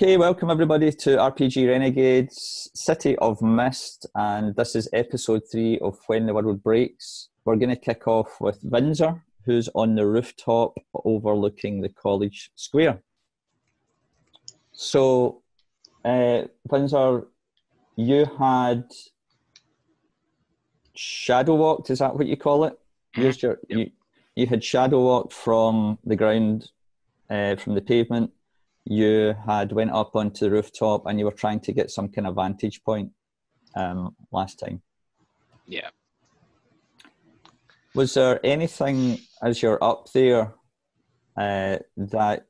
Okay, welcome everybody to RPG Renegades City of Mist, and this is episode 3 of When the World Breaks. We're going to kick off with Windsor, who's on the rooftop overlooking the college square. So, Windsor, you had shadow walked, is that what you call it? You had shadow walked from the ground, from the pavement. You had went up onto the rooftop and you were trying to get some kind of vantage point last time. Yeah. Was there anything as you're up there that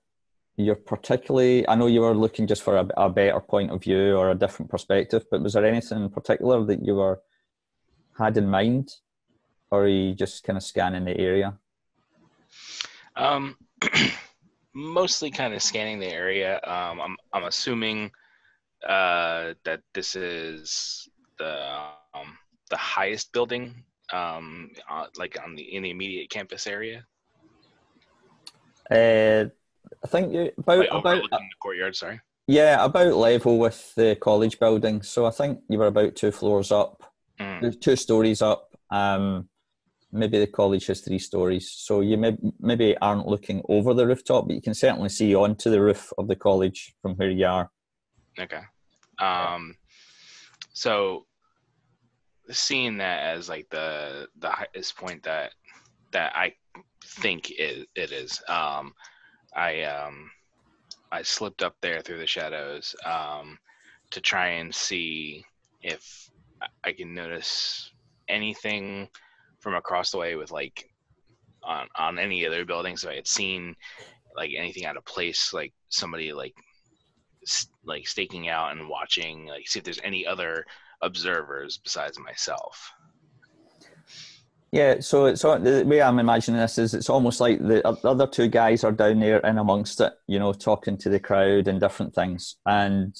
you're particularly, I know you were looking just for a better point of view or a different perspective, but was there anything in particular that you had in mind, or are you just kind of scanning the area? Mostly kind of scanning the area. I'm assuming that this is the highest building, like in the immediate campus area. I think about overlooking the courtyard. Sorry. Yeah, about level with the college building. So I think you were about 2 floors up, 2 stories up. Maybe the college has 3 stories, so you maybe aren't looking over the rooftop, but you can certainly see onto the roof of the college from where you are. Okay. So seeing that as like the highest point that I think it is, I slipped up there through the shadows to try and see if I can notice anything from across the way with like on any other buildings. If I had seen like anything out of place, like somebody like staking out and watching, like see if there's any other observers besides myself. Yeah, so the way I'm imagining this is it's almost like the other 2 guys are down there in amongst it, talking to the crowd and different things, and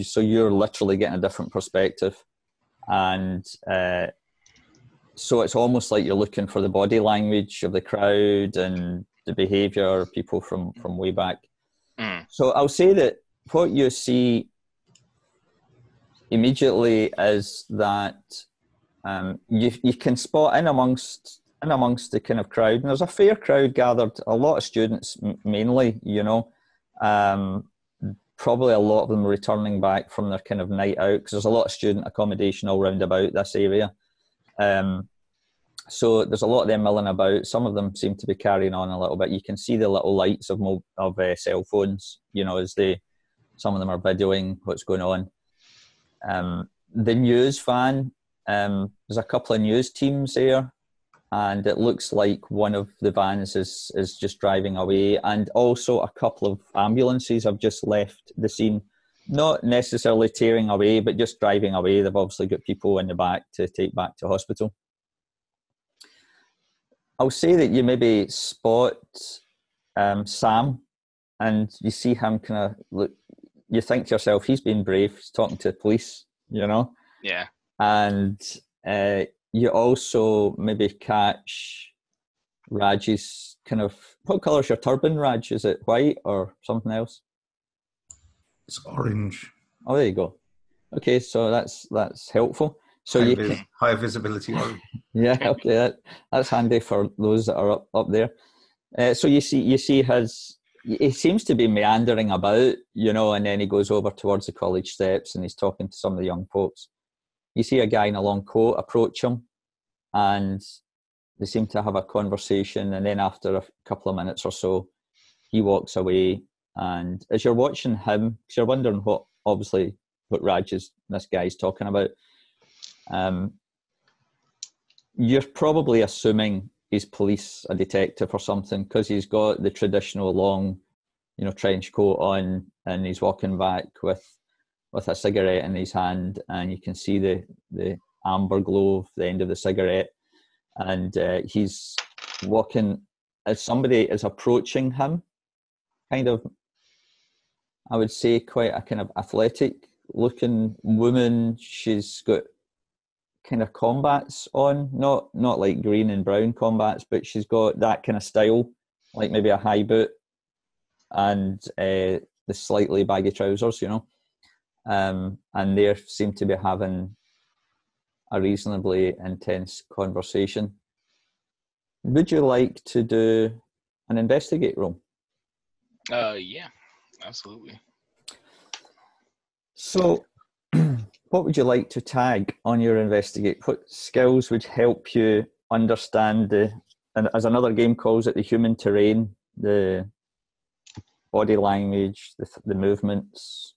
so you're literally getting a different perspective, and so it's almost like you're looking for the body language of the crowd and the behaviour of people from way back. So I'll say that what you see immediately is that you can spot in amongst the kind of crowd, and there's a fair crowd gathered, a lot of students mainly, probably a lot of them returning back from their kind of night out, because there's a lot of student accommodation all round about this area. So there's a lot of them milling about. Some of them seem to be carrying on a little bit. You can see the little lights of cell phones, as some of them are videoing what's going on. The news van, there's a couple of news teams there, and it looks like one of the vans is just driving away, and also a couple of ambulances have just left the scene, not necessarily tearing away, but just driving away. They've obviously got people in the back to take back to hospital. I'll say that you maybe spot Sam, and you see him kind of look. You think to yourself, he's being brave. He's talking to the police, Yeah. And you also maybe catch Raj's kind of. What colour's your turban, Raj? Is it white or something else? It's orange. Oh, there you go. Okay, so that's helpful. So high visibility orange. Yeah, okay, that's handy for those that are up there. So you see he seems to be meandering about, and then he goes over towards the college steps and he's talking to some of the young folks. You see a guy in a long coat approach him, and they seem to have a conversation, and then after a couple of minutes or so, he walks away. And as you're watching him, because you're wondering what this guy's talking about, you're probably assuming he's police, a detective or something, because he's got the traditional long, trench coat on, and he's walking back with a cigarette in his hand, and you can see the amber glow of the end of the cigarette, and he's walking as somebody is approaching him, kind of, I would say, quite a kind of athletic looking woman. She's got kind of combats on, not like green and brown combats, but she's got that kind of style, like maybe a high boot, and the slightly baggy trousers, you know. And they seem to be having a reasonably intense conversation. Would you like to do an investigate roll? Yeah, absolutely. So, what would you like to tag on your investigate? What skills would help you understand and as another game calls it, the human terrain, the body language, the movements,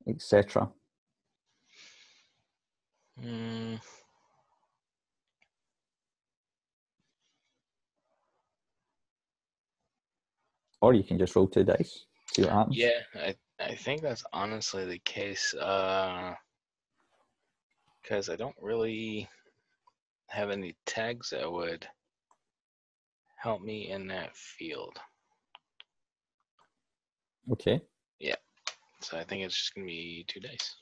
etc.? Or you can just roll 2 dice, see what happens. Yeah, I think that's honestly the case. Because I don't really have any tags that would help me in that field. Okay. Yeah. So I think it's just going to be 2 dice.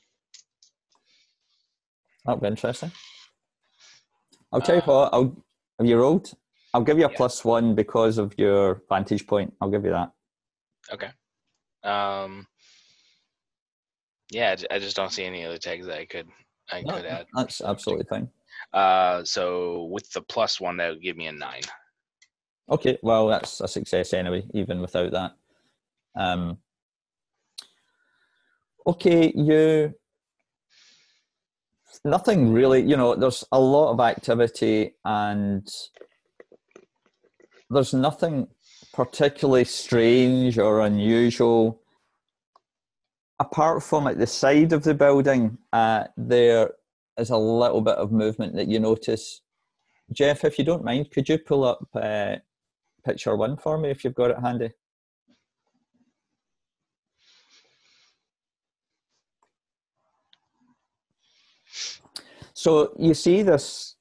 That'll be interesting. I'll tell you what, have you rolled? I'll give you a +1 because of your vantage point. I'll give you that. Okay. Yeah, I just don't see any other tags that I could add. That's absolutely fine. So with the +1, that would give me a 9. Okay, well, that's a success anyway, even without that. Okay, nothing really, you know, there's a lot of activity and there's nothing particularly strange or unusual. Apart from at the side of the building, there is a little bit of movement that you notice. Jeff, if you don't mind, could you pull up picture 1 for me if you've got it handy? So you see this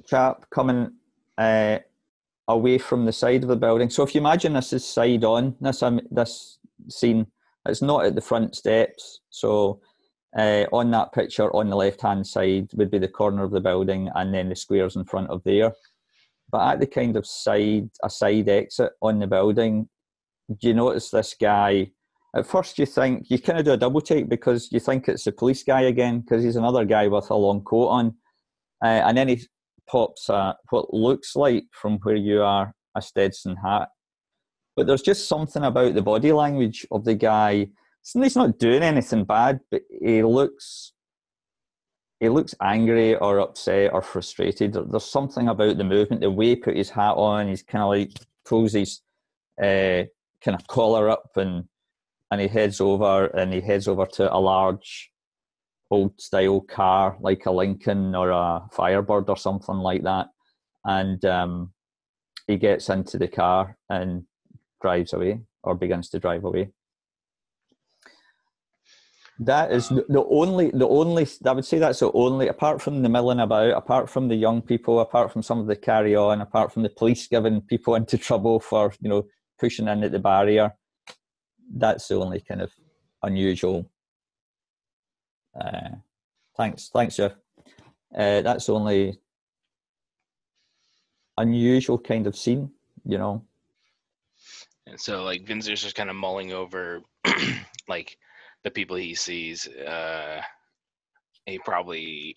chap coming away from the side of the building. So if you imagine this is side on, this scene, it's not at the front steps. So on that picture on the left-hand side would be the corner of the building and then the squares in front of there. But at the kind of a side exit on the building, you notice this guy. At first you think, you kind of do a double take because you think it's the police guy again because he's another guy with a long coat on. And then he pops what looks like from where you are a Stetson hat. But there's just something about the body language of the guy. He's not doing anything bad, but he looks angry or upset or frustrated. There's something about the movement, the way he put his hat on. He's kind of like pulls his kind of collar up and he heads over to a large old style car like a Lincoln or a Firebird or something like that, and he gets into the car and drives away or begins to drive away. That is the only I would say that's the only, apart from the milling about, apart from the young people, apart from some of the carry on, apart from the police giving people into trouble for, you know, pushing in at the barrier, that's the only kind of unusual. Thanks, Jeff. That's the only unusual kind of scene, you know. And so, like, Vinzer's just kind of mulling over, like, the people he sees. He probably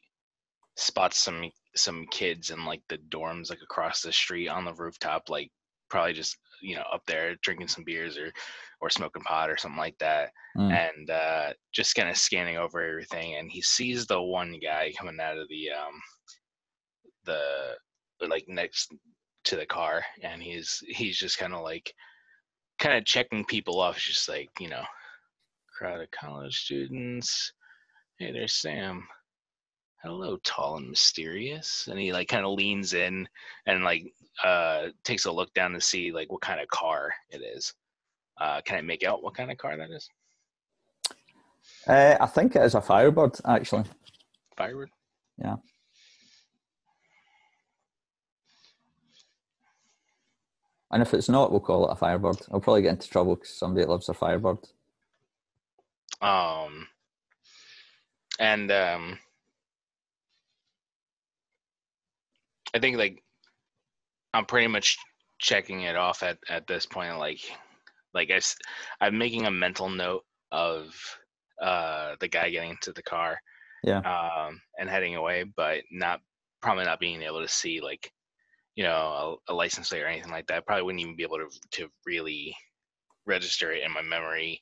spots some kids in, like, the dorms, like, across the street on the rooftop, like, probably just, you know, up there drinking some beers or smoking pot or something like that. And just kind of scanning over everything, and he sees the one guy coming out of the like next to the car, and he's just kind of checking people off, just like, you know, crowd of college students. Hey, there's Sam. Hello, tall and mysterious. And he, like, kind of leans in and, like, takes a look down to see, like, what kind of car it is. Can I make out what kind of car that is? I think it is a Firebird, actually. Firebird? Yeah. And if it's not, we'll call it a Firebird. I'll probably get into trouble because somebody loves a Firebird. And I think, like, I'm pretty much checking it off at this point. Like, like I'm making a mental note of the guy getting into the car, and heading away, but probably not being able to see like, you know, a license plate or anything like that. Probably wouldn't even be able to really register it in my memory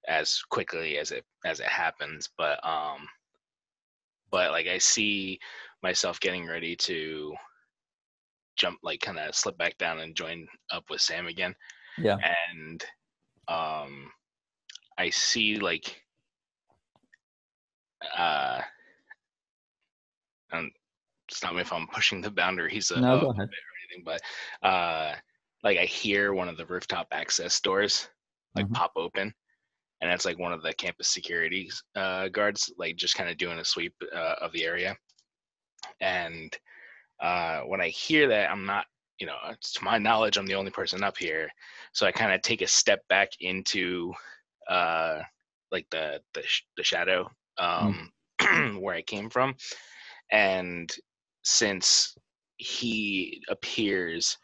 as quickly as it happens. But like I see myself getting ready to jump, like kind of slip back down and join up with Sam again. Yeah. And I see like and stop me if I'm pushing the boundaries No, of go it ahead. or anything, but like I hear one of the rooftop access doors like pop open, and it's like one of the campus security guards, like just kind of doing a sweep of the area. And when I hear that, I'm not, you know, to my knowledge, I'm the only person up here, so I kind of take a step back into like the shadow where I came from. And since he appears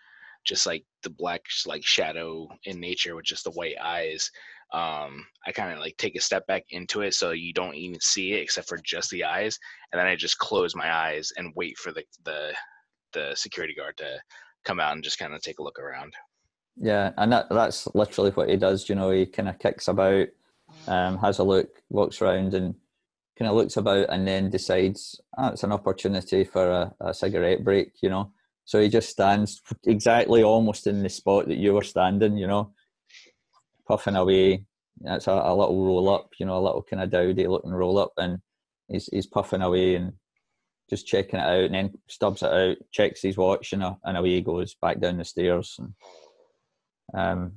just like the black like shadow in nature with just the white eyes, I kind of like take a step back into it so you don't even see it except for just the eyes, and then I just close my eyes and wait for the security guard to come out and just kind of take a look around. Yeah, and that's literally what he does. You know, he kind of kicks about, has a look, walks around, and kind of looks about, and then decides, it's an opportunity for a cigarette break. You know, so he just stands exactly almost in the spot that you were standing. You know, puffing away. It's a little roll up. You know, a little kind of dowdy looking roll up, and he's puffing away and just checking it out, and then stubs it out, checks his watch, and away he goes back down the stairs. And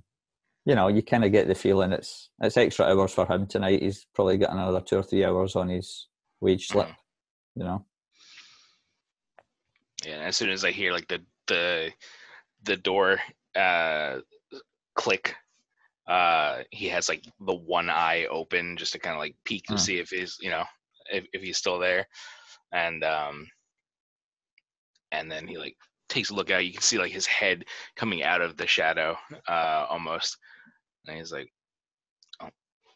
you know, you kind of get the feeling it's extra hours for him tonight. He's probably got another 2 or 3 hours on his wage slip. You know. Yeah, as soon as I hear like the door click, he has like the one eye open just to kind of like peek to see if he's, you know, if he's still there. And then he like takes a look out. You can see like his head coming out of the shadow, almost. And he's like, "Oh,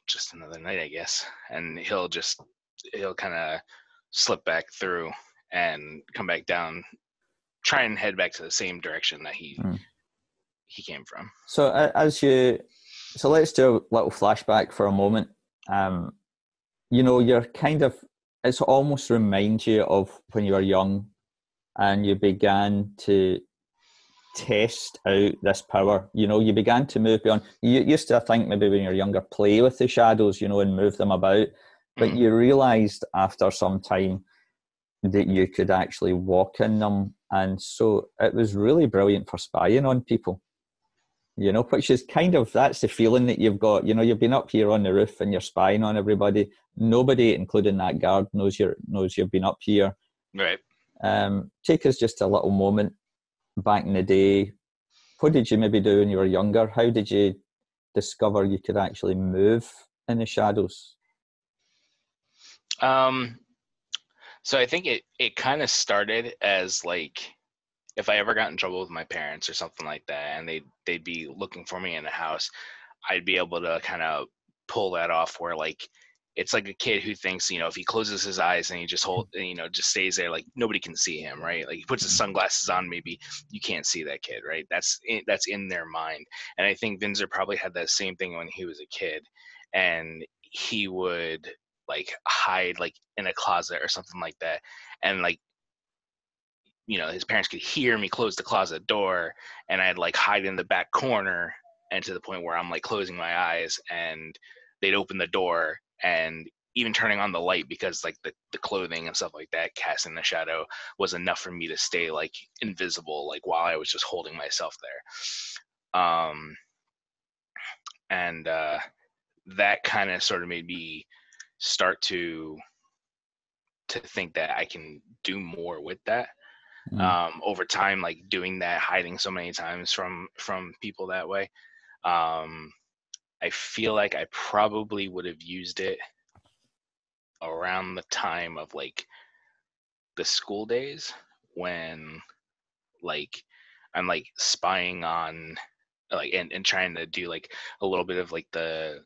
just another night, I guess." And he'll kind of slip back through and come back down, try and head back to the same direction that he came from. So let's do a little flashback for a moment. You know, you're kind of, it's almost reminds you of when you were young and you began to test out this power. You know, you began to move beyond. You used to, I think, maybe when you're younger, play with the shadows, you know, and move them about. But you realised after some time that you could actually walk in them. And so it was really brilliant for spying on people. You know, which is kind of, that's the feeling that you've got. You know, you've been up here on the roof and you're spying on everybody. Nobody, including that guard, knows you've been up here. Right. Take us just a little moment back in the day. What did you maybe do when you were younger? How did you discover you could actually move in the shadows? So I think it kind of started as like, if I ever got in trouble with my parents or something like that, and they'd be looking for me in the house, I'd be able to kind of pull that off where like, it's like a kid who thinks, you know, if he closes his eyes and he just just stays there, like nobody can see him, right? Like he puts his sunglasses on, maybe you can't see that kid, right? That's in their mind. And I think Vinzer probably had that same thing when he was a kid, and he would like hide like in a closet or something like that, and like, you know, his parents could hear me close the closet door, and I'd like hide in the back corner, and to the point where I'm like closing my eyes, and they'd open the door, and even turning on the light, because like the clothing and stuff like that casting the shadow was enough for me to stay like invisible, like while I was just holding myself there. And that kind of sort of made me start to think that I can do more with that. Over time, like doing that, hiding so many times from people that way, I feel like I probably would have used it around the time of like the school days, when like I'm like spying on like and trying to do like a little bit of like the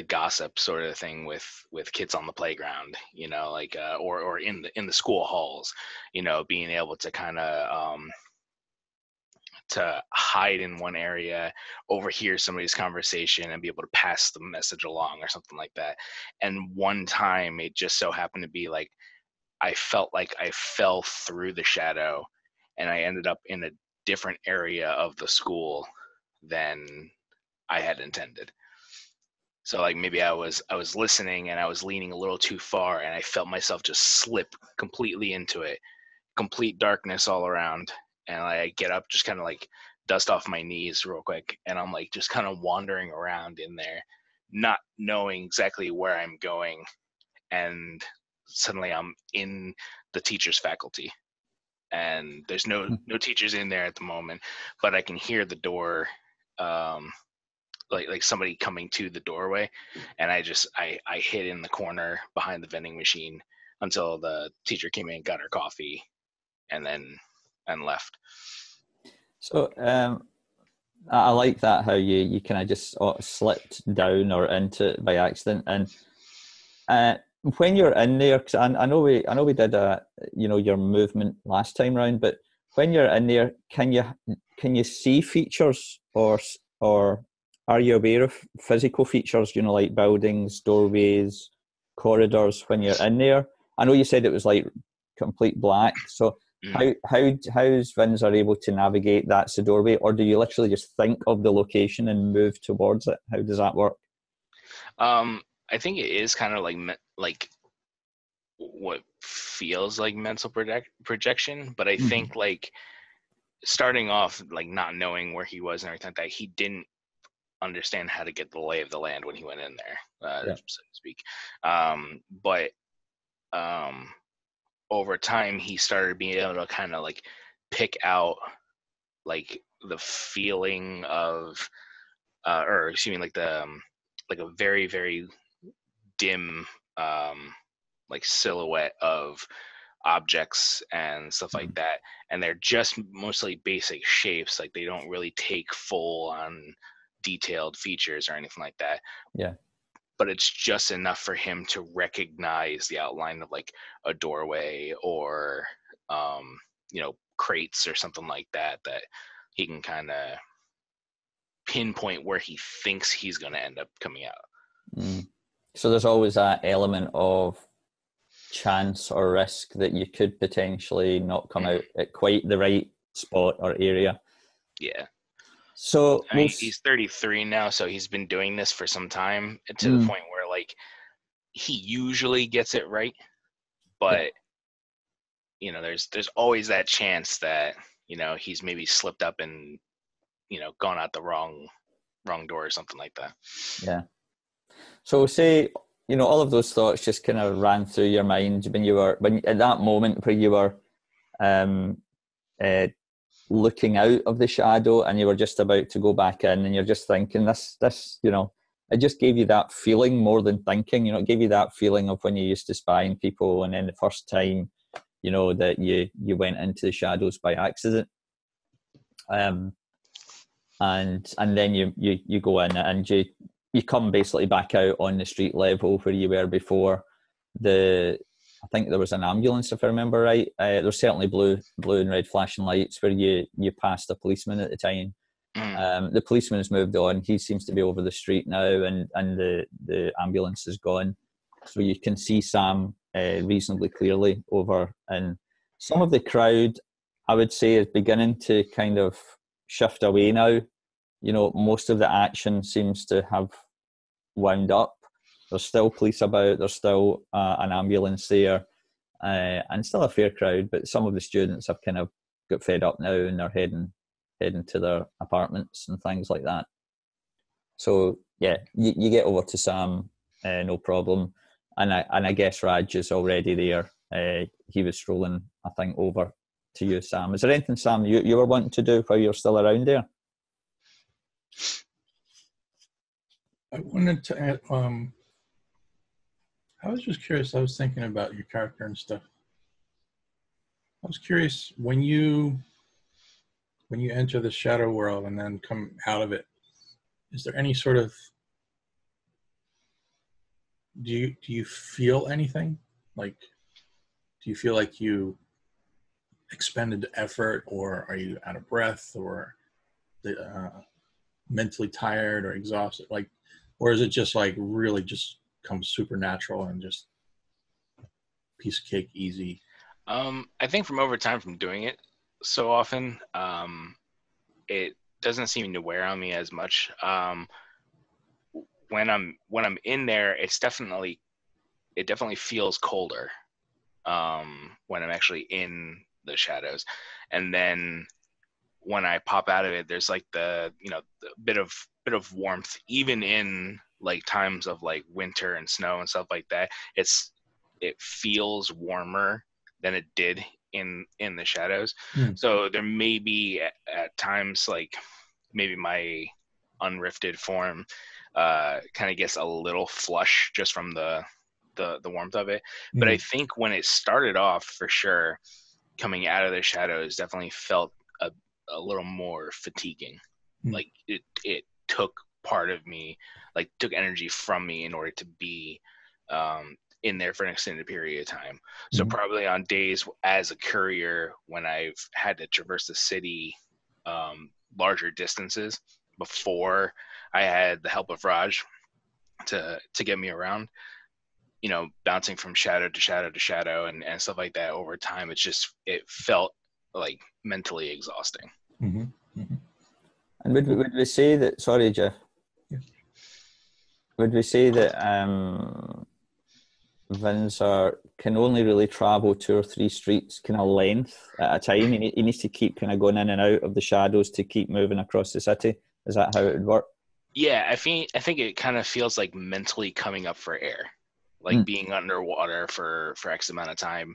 gossip sort of thing with kids on the playground, you know, like or in the school halls, you know, being able to kind of to hide in one area, overhear somebody's conversation, and be able to pass the message along or something like that. And one time it just so happened to be like I felt like I fell through the shadow and I ended up in a different area of the school than I had intended. So like maybe I was listening and I was leaning a little too far and I felt myself just slip completely into it. Complete darkness all around, and I get up, just kind of like dust off my knees real quick, and I'm like just kind of wandering around in there, not knowing exactly where I'm going, and suddenly I'm in the teacher's faculty, and there's no teachers in there at the moment, but I can hear the door, like somebody coming to the doorway, and I hid in the corner behind the vending machine until the teacher came in, got her coffee, and left. So I like that, how you kind of just slipped down or into it by accident. And when you're in there, because I know we did your movement last time round, but when you're in there, can you see features, or are you aware of physical features, like buildings, doorways, corridors when you're in there? I know you said it was like complete black, so how's Vins are able to navigate that's the doorway, or do you literally just think of the location and move towards it? How does that work? I think it is kind of like what feels like mental projection, but I think like starting off like not knowing where he was and everything like that, he didn't understand how to get the lay of the land when he went in there, so to speak. But over time he started being able to kind of like pick out like the feeling of or excuse me, like the like a very, very dim like silhouette of objects and stuff like that, and they're just mostly basic shapes, like they don't really take full on detailed features or anything like that. But it's just enough for him to recognize the outline of like a doorway or crates or something like that he can kind of pinpoint where he thinks he's going to end up coming out. So there's always that element of chance or risk that you could potentially not come out at quite the right spot or area. Yeah. So I mean, he's 33 now, so he's been doing this for some time, to the point where like he usually gets it right, but there's always that chance that he's maybe slipped up and gone out the wrong door or something like that. Yeah. So say all of those thoughts just kind of ran through your mind when at that moment where you were looking out of the shadow and you were just about to go back in, and you're just thinking this it just gave you that feeling more than thinking. It gave you that feeling of when you used to spy on people, and then the first time that you went into the shadows by accident, and then you go in and you come basically back out on the street level where you were before. I think there was an ambulance, if I remember right. There's certainly blue and red flashing lights where you passed a policeman at the time. The policeman has moved on. He seems to be over the street now, and the ambulance is gone. So you can see Sam reasonably clearly over. And some of the crowd, I would say, is beginning to kind of shift away now. Most of the action seems to have wound up. There's still police about. There's still an ambulance there, and still a fair crowd. But some of the students have kind of got fed up now, and they're heading to their apartments and things like that. So yeah, you get over to Sam, no problem. And I guess Raj is already there. He was strolling, I think, over to you, Sam. Is there anything, Sam, you were wanting to do while you're still around there? I wanted to add, I was just curious. I was thinking about your character and stuff. I was curious when you enter the shadow world and then come out of it, is there any sort of, do you feel anything? Like, do you feel like you expended effort, or are you out of breath, or mentally tired or exhausted? Like, or is it just like really just comes supernatural and just piece of cake, easy? I think from over time from doing it so often, it doesn't seem to wear on me as much. When I'm in there, it definitely feels colder when I'm actually in the shadows, and then when I pop out of it, there's like the bit of warmth, even in like times of like winter and snow and stuff like that. It feels warmer than it did in the shadows. So there may be at times like maybe my unrifted form kind of gets a little flush just from the warmth of it. But I think when it started off, for sure, coming out of the shadows definitely felt a little more fatiguing. Like it took part of me, like took energy from me in order to be in there for an extended period of time. So probably on days as a courier, when I've had to traverse the city larger distances before I had the help of Raj to get me around, bouncing from shadow to shadow to shadow and stuff like that over time, it felt like mentally exhausting. And would we say that, sorry Jeff, would we say that Windsor can only really travel 2 or 3 streets kind of length at a time? He needs to keep kind of going in and out of the shadows to keep moving across the city. Is that how it would work? Yeah, I think it kind of feels like mentally coming up for air, like being underwater for X amount of time.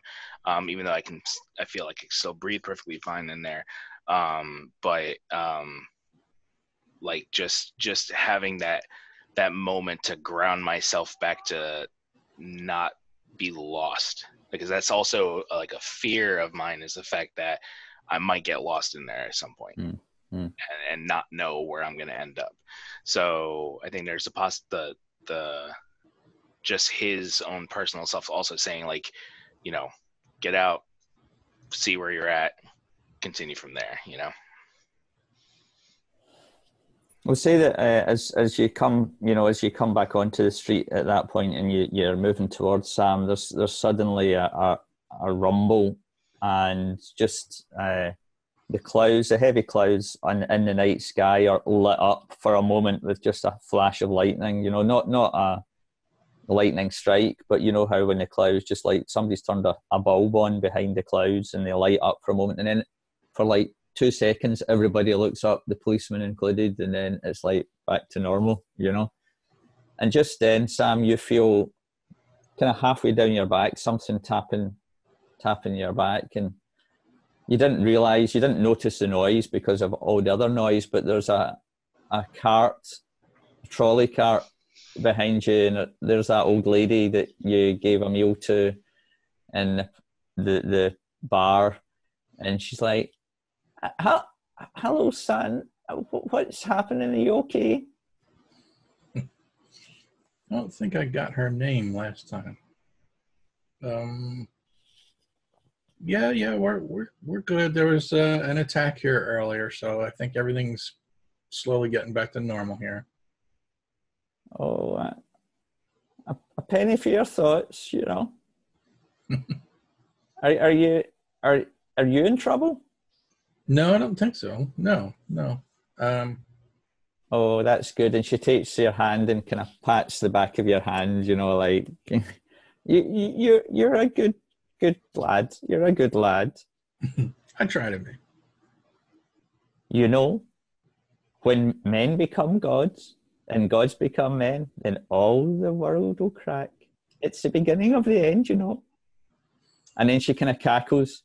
Even though I feel like I can still breathe perfectly fine in there. But like just having that moment to ground myself back to not be lost, because that's also like a fear of mine, is the fact that I might get lost in there at some point and not know where I'm going to end up. So I think there's the just his own personal self also saying, like, get out, see where you're at, continue from there, We'll say that as you come back onto the street at that point and you're moving towards Sam, there's suddenly a rumble, and just the clouds, the heavy clouds in the night sky are lit up for a moment with just a flash of lightning. Not a lightning strike, but you know how when the clouds just like somebody's turned a bulb on behind the clouds and they light up for a moment, and then for like 2 seconds everybody looks up, the policeman included, and then it's like back to normal, And just then, Sam, you feel kind of halfway down your back something tapping your back, and you didn't notice the noise because of all the other noise, but there's a trolley cart behind you, and there's that old lady that you gave a meal to in the bar, and she's like, hello son, what's happening, are you okay? I don't think I got her name last time. Yeah, we're good. There was an attack here earlier, so I think everything's slowly getting back to normal here. Oh, a penny for your thoughts, Are you in trouble? No, I don't think so. No. Oh, that's good. And she takes your hand and kind of pats the back of your hand, like you're a good lad. You're a good lad. I try to be. When men become gods and gods become men, then all the world will crack. It's the beginning of the end, And then she kind of cackles.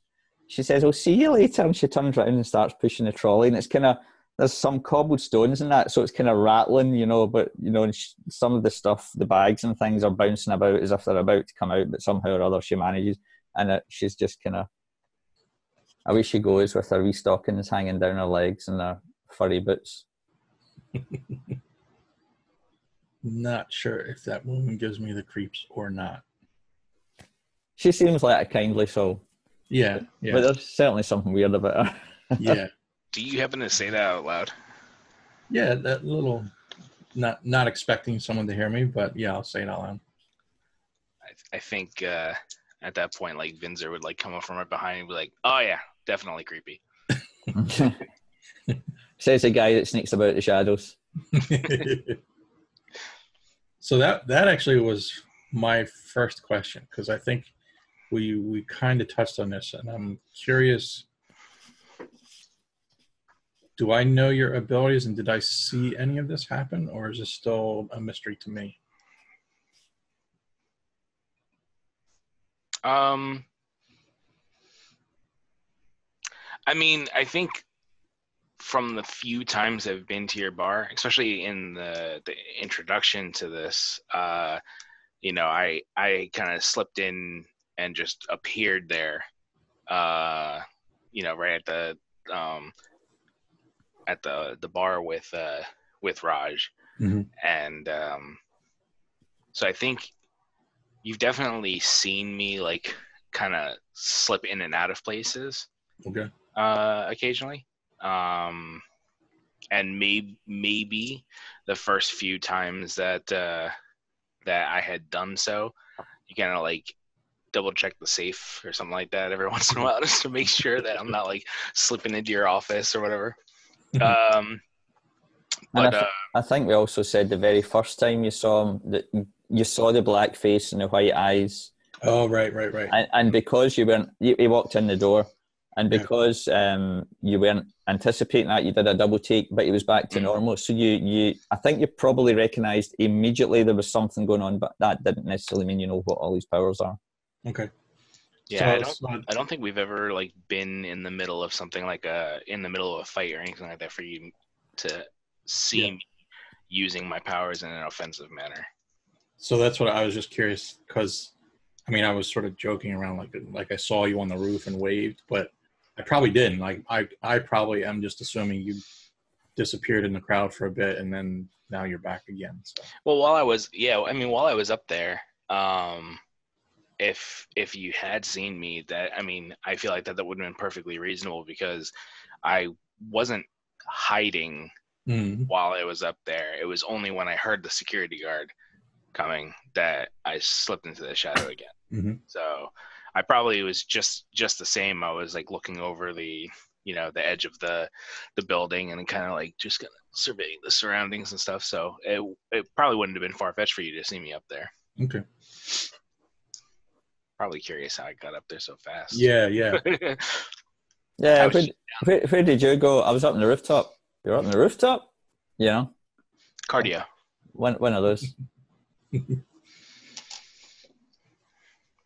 She says, "I'll see you later." And she turns around and starts pushing the trolley. And it's kind of, there's some cobblestones in that, so it's kind of rattling, but, and some of the stuff, the bags and things are bouncing about as if they're about to come out, but somehow or other she manages. And she's just kind of, away she goes with her wee stockings hanging down her legs and her furry boots. not sure if that woman gives me the creeps or not. She seems like a kindly soul. Yeah. But there's certainly something weird about her. Yeah. Do you happen to say that out loud? Yeah, that little, not expecting someone to hear me, but yeah, I'll say it out loud. I think at that point, like Vinzer would like come up from right behind and be like, "Oh yeah, definitely creepy." Says the guy that sneaks about the shadows. So that actually was my first question, because I think we kind of touched on this, and I'm curious, do I know your abilities, and did I see any of this happen, or is this still a mystery to me? I mean, I think from the few times I've been to your bar, especially in the introduction to this, you know, I kind of slipped in and just appeared there, you know, right at the bar with Raj, Mm-hmm. and so I think you've definitely seen me like kind of slip in and out of places. Okay. Occasionally, and maybe the first few times that I had done so, you kind of like double check the safe or something like that every once in a while just to make sure that I'm not like slipping into your office or whatever. But I think we also said the very first time you saw him that you saw the black face and the white eyes. Oh, right. And because you weren't, he walked in the door, and because you weren't anticipating that, you did a double take, but he was back to normal. So I think you probably recognised immediately there was something going on, but that didn't necessarily mean you know what all these powers are. Okay. Yeah, I don't think we've ever like been in the middle of something like in the middle of a fight or anything like that for you to see me using my powers in an offensive manner. So that's what I was just curious, because I mean, I was sort of joking around like I saw you on the roof and waved, but I probably didn't. Like I probably am just assuming you disappeared in the crowd for a bit and then now you're back again. So. Well, while I was up there, if you had seen me, I feel like that would have been perfectly reasonable, because I wasn't hiding while I was up there. It was only when I heard the security guard coming that I slipped into the shadow again. Mm-hmm. So I probably was just the same. I was like looking over the edge of the building and kind of like just kind of surveying the surroundings and stuff. So it probably wouldn't have been far-fetched for you to see me up there. Okay. Probably curious how I got up there so fast. Yeah. Yeah. Where did you go? I was up on the rooftop. You're up on the rooftop? Yeah. Cardio. One of those.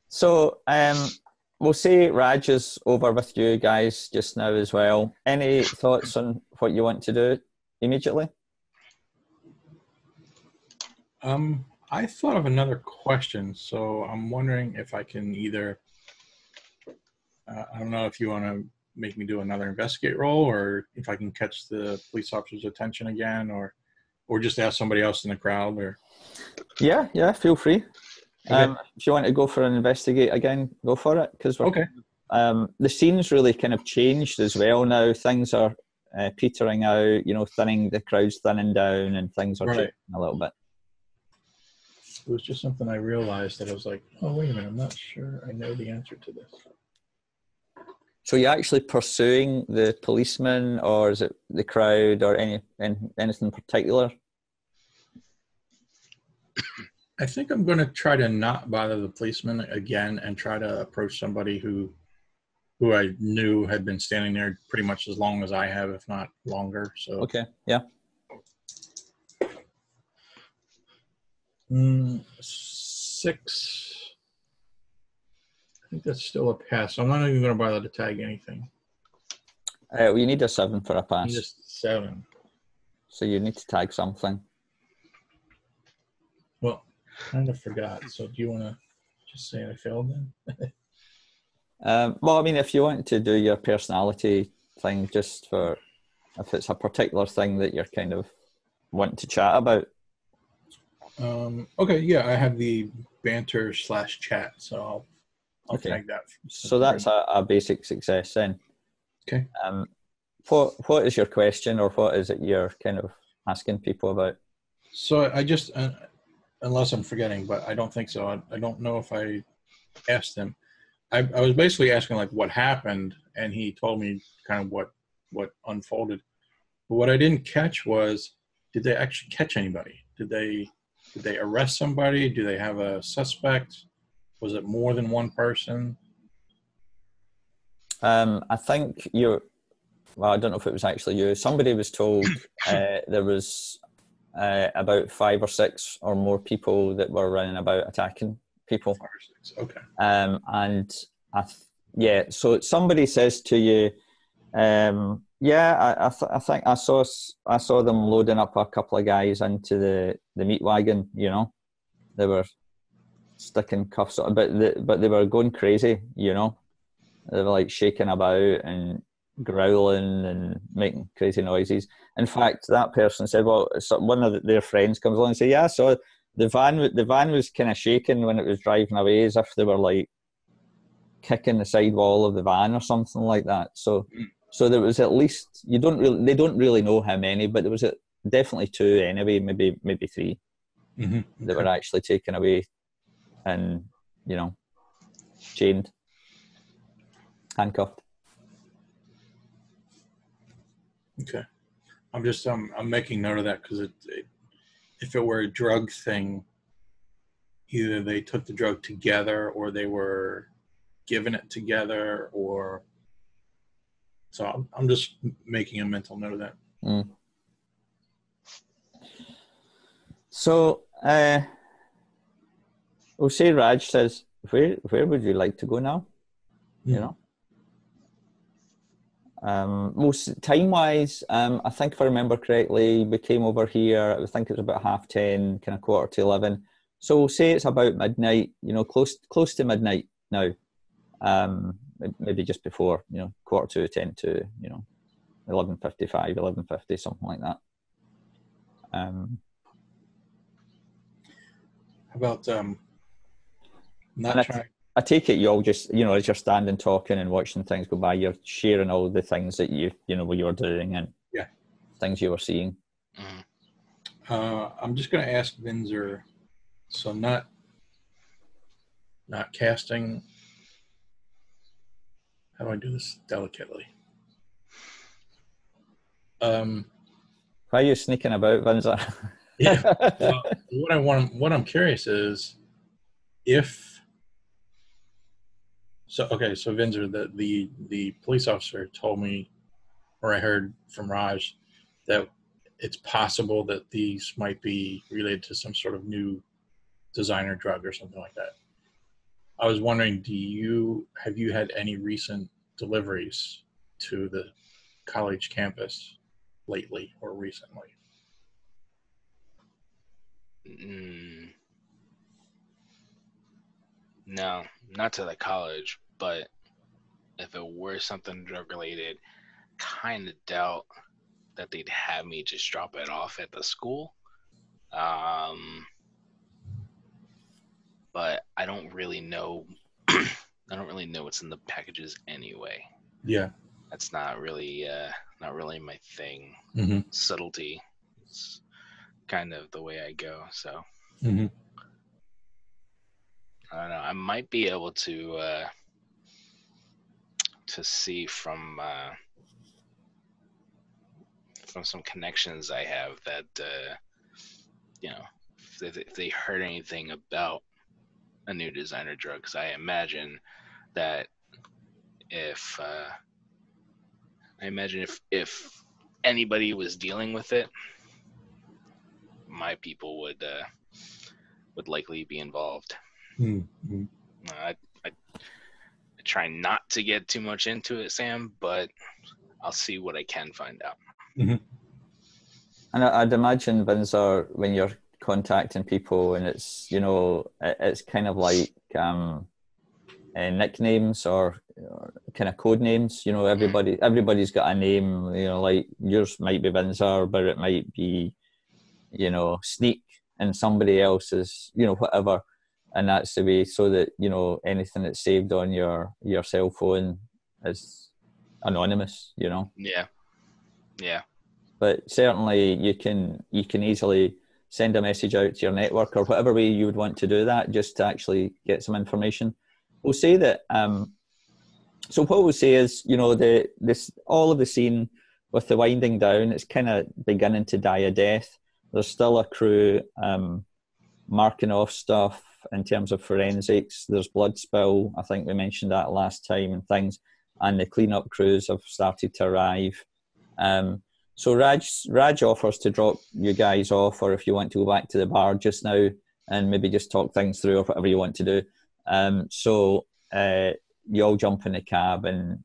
So we'll say Raj is over with you guys just now as well. Any thoughts on what you want to do immediately? I thought of another question, so I'm wondering if I can either I don't know if you want to make me do another investigate roll, or if I can catch the police officer's attention again, or just ask somebody else in the crowd. Or yeah, feel free. Okay. If you want to go for an investigate again, go for it, because okay. The scene's really kind of changed as well now. Things are petering out, the crowd's thinning down, and things are changing a little bit. It was just something I realized that I was like, oh, wait a minute, I'm not sure I know the answer to this. So you're actually pursuing the policeman, or is it the crowd, or anything in particular? I think I'm going to try to not bother the policeman again and try to approach somebody who I knew had been standing there pretty much as long as I have, if not longer. So okay, yeah. 6. I think that's still a pass. So I'm not even going to bother to tag anything. Well, you need a 7 for a pass. Just 7. So you need to tag something. Well, kind of forgot. So do you want to just say I failed then? Well, I mean, if you want to do your personality thing, just for if it's a particular thing that you're kind of wanting to chat about. Okay, yeah, I have the banter / chat, so I'll Okay. tag that. So that's a basic success then. Okay. What is your question, or what is it you're kind of asking people about? So I just, unless I'm forgetting, but I don't think so. I don't know if I asked him. I was basically asking like what happened, and he told me kind of what unfolded. But what I didn't catch was, did they actually catch anybody? Did they arrest somebody? Do they have a suspect? Was it more than one person? I think well, I don't know if it was actually you. Somebody was told there was about 5 or 6 or more people that were running about attacking people. 5 or 6. Okay. And so somebody says to you, I think I saw them loading up a couple of guys into the meat wagon. You know, they were sticking cuffs on, but they were going crazy. You know, they were like shaking about and growling and making crazy noises. In fact, that person said, well, one of their friends comes along and says, yeah, so the van was kind of shaking when it was driving away, as if they were like kicking the side wall of the van or something like that. So there was at least, they don't really know how many, but there was definitely 2 anyway, maybe 3 that were actually taken away and, you know, chained, handcuffed. Okay. I'm just I'm making note of that because if it were a drug thing, either they took the drug together or they were given it together, or so I'm just making a mental note of that. So we'll say Raj says, where would you like to go now? You know? Most time-wise, I think if I remember correctly, we came over here, I think it was about 10:30, kind of 11:15. So we'll say it's about midnight, you know, close to midnight now. Maybe just before, you know, 11:45, 10 to, you know, 11:55, 11:50, something like that. How about I take it you all just, you know, as you're standing talking and watching things go by, you're sharing all the things that you know what you were doing and things you were seeing. I'm just going to ask Vinzer, so not casting. How do I do this delicately? Why are you sneaking about, Vinzer? Yeah. What I'm curious is if. So Vinzer, the police officer told me, or I heard from Raj, that it's possible that these might be related to some sort of new designer drug or something like that. I was wondering, have you had any recent deliveries to the college campus lately or recently? No, not to the college, but if it were something drug related, kind of doubt that they'd have me just drop it off at the school. But I don't really know. I don't really know what's in the packages anyway. Yeah, that's not really my thing. Subtlety. It's kind of the way I go. So I don't know. I might be able to see from some connections I have that you know, if they heard anything about a new designer drug, because I imagine that if anybody was dealing with it, my people would likely be involved. I try not to get too much into it, Sam, but I'll see what I can find out. And I'd imagine, Vinzer, when you're contacting people and it's, you know, it's kind of like nicknames or kind of code names. You know, everybody's got a name. You know, like yours might be Vinzer, but it might be, you know, Sneak, in somebody else's, whatever, and that's the way, so that anything that's saved on your cell phone is anonymous. Yeah. But certainly you can easily send a message out to your network or whatever way you would want to do that, just to actually get some information. We'll say that. So what we'll say is, all of the scene with the winding down, it's kind of beginning to die a death. There's still a crew marking off stuff in terms of forensics. There's blood spill. I think we mentioned that last time and things. And the cleanup crews have started to arrive. So Raj offers to drop you guys off, or if you want to go back to the bar just now and maybe just talk things through or whatever you want to do. So you all jump in the cab and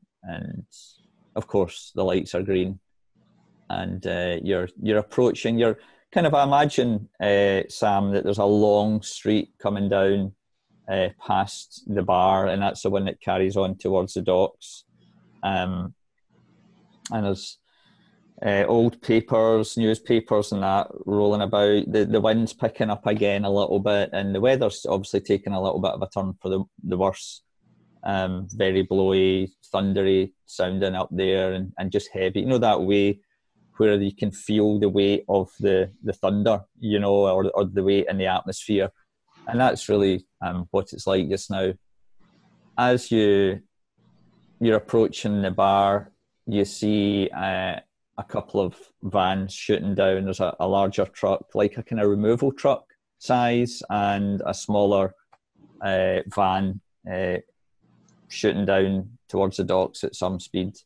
of course the lights are green, and you're approaching. You're kind of, I imagine, Sam, that there's a long street coming down past the bar, and that's the one that carries on towards the docks. And there's old papers, newspapers and that rolling about. The wind's picking up again a little bit, and the weather's obviously taking a little bit of a turn for the worse. Very blowy, thundery sounding up there, and just heavy. That way where you can feel the weight of the thunder, or the weight in the atmosphere. And that's really what it's like just now. As you're approaching the bar, you see a couple of vans shooting down. There's a larger truck, like a kind of removal truck size, and a smaller van shooting down towards the docks at some speed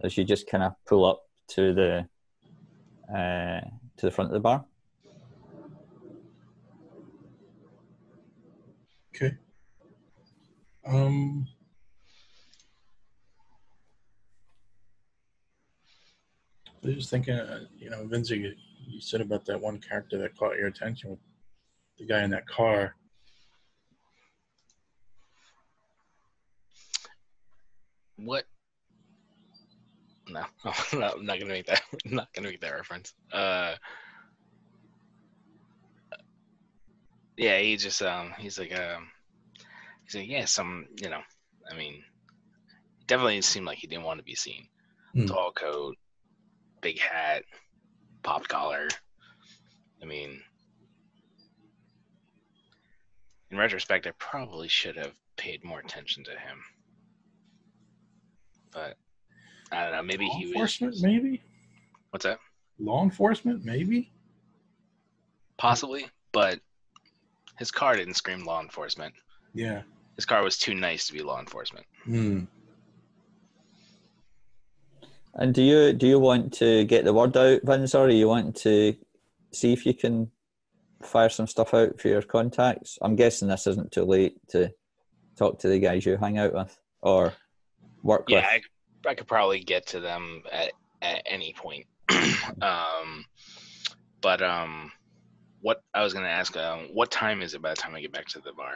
as you just kind of pull up to the front of the bar. Okay. I was just thinking, Vince, you said about that one character that caught your attention with the guy in that car. What? No, I'm not gonna make that. I'm not gonna make that reference. Yeah, he just he's like yeah, I mean, definitely seemed like he didn't want to be seen. Tall coat, big hat, popped collar. I mean, in retrospect, I probably should have paid more attention to him. But I don't know. Maybe Law enforcement, maybe. What's that? Law enforcement, maybe. Possibly, but his car didn't scream law enforcement. Yeah. His car was too nice to be law enforcement. And do you want to get the word out, Vince, or do you want to see if you can fire some stuff out for your contacts? I'm guessing this isn't too late to talk to the guys you hang out with or work with. Yeah, I could probably get to them at any point. But what I was going to ask, what time is it by the time I get back to the bar?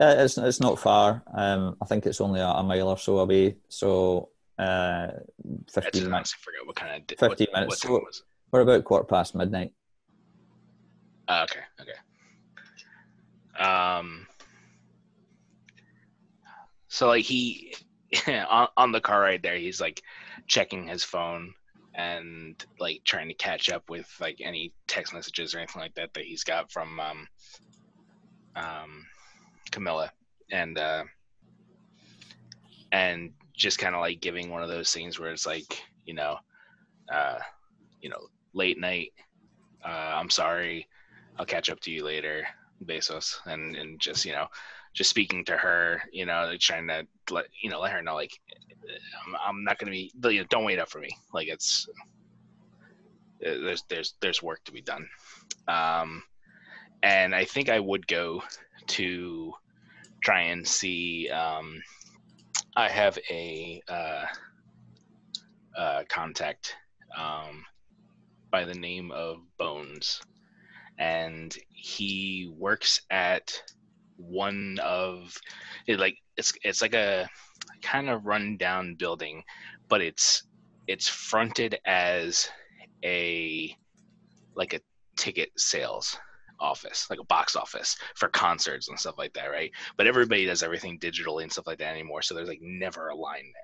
It's not far. I think it's only a mile or so away. So 15 minutes. I forgot what kind of 15 minutes. What time was it? We're about quarter-past midnight. Okay. So like he on the car ride there, he's like checking his phone and like trying to catch up with like any text messages or anything like that he's got from Camilla, and just kind of like giving one of those things where it's like, late night, I'm sorry, I'll catch up to you later, Bezos, and just just speaking to her, trying to let her know, like, I'm not gonna be, don't wait up for me, like it's there's work to be done. And I think I would go to try and see. I have a contact by the name of Bones, and he works at one of it's like a kind of run down building, but it's fronted as a ticket sales office, like a box office for concerts and stuff like that, right? But everybody does everything digitally and stuff like that anymore, so there's like never a line there.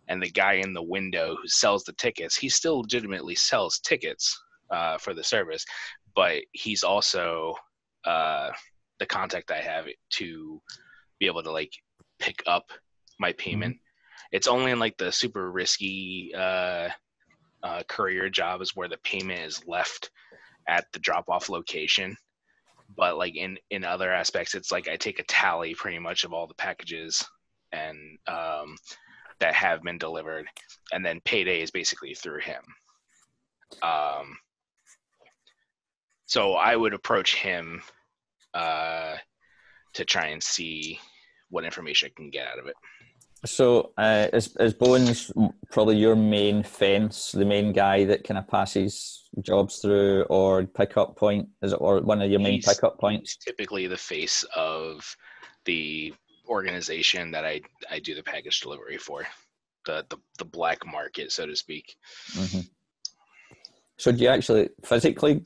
And the guy in the window who sells the tickets, he still legitimately sells tickets for the service, but he's also the contact I have to be able to like pick up my payment. It's only in like the super risky courier jobs where the payment is left at the drop-off location. But like in other aspects, it's like I take a tally pretty much of all the packages and that have been delivered, and then payday is basically through him. So I would approach him to try and see what information I can get out of it. So is Bones probably your main fence, the main guy that kind of passes jobs through, or pickup point? Is it, or one of your main pickup points? He's typically the face of the organization that I do the package delivery for, the black market, so to speak. Mm-hmm. So do you actually physically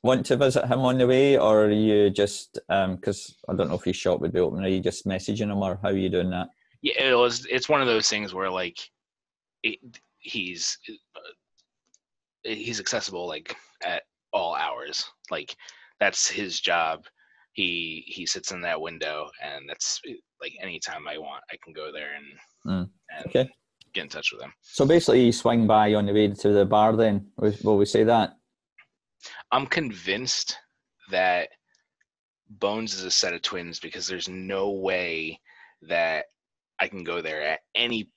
want to visit him on the way, or are you just because I don't know if his shop would be open, are you just messaging him, or how are you doing that? Yeah, it's one of those things where like he's accessible like at all hours. Like that's his job. He sits in that window, and that's like anytime I want, I can go there and okay, get in touch with him. So basically, you swing by on the way to the bar. Then will we say that? I'm convinced that Bones is a set of twins, because there's no way that I can go there at any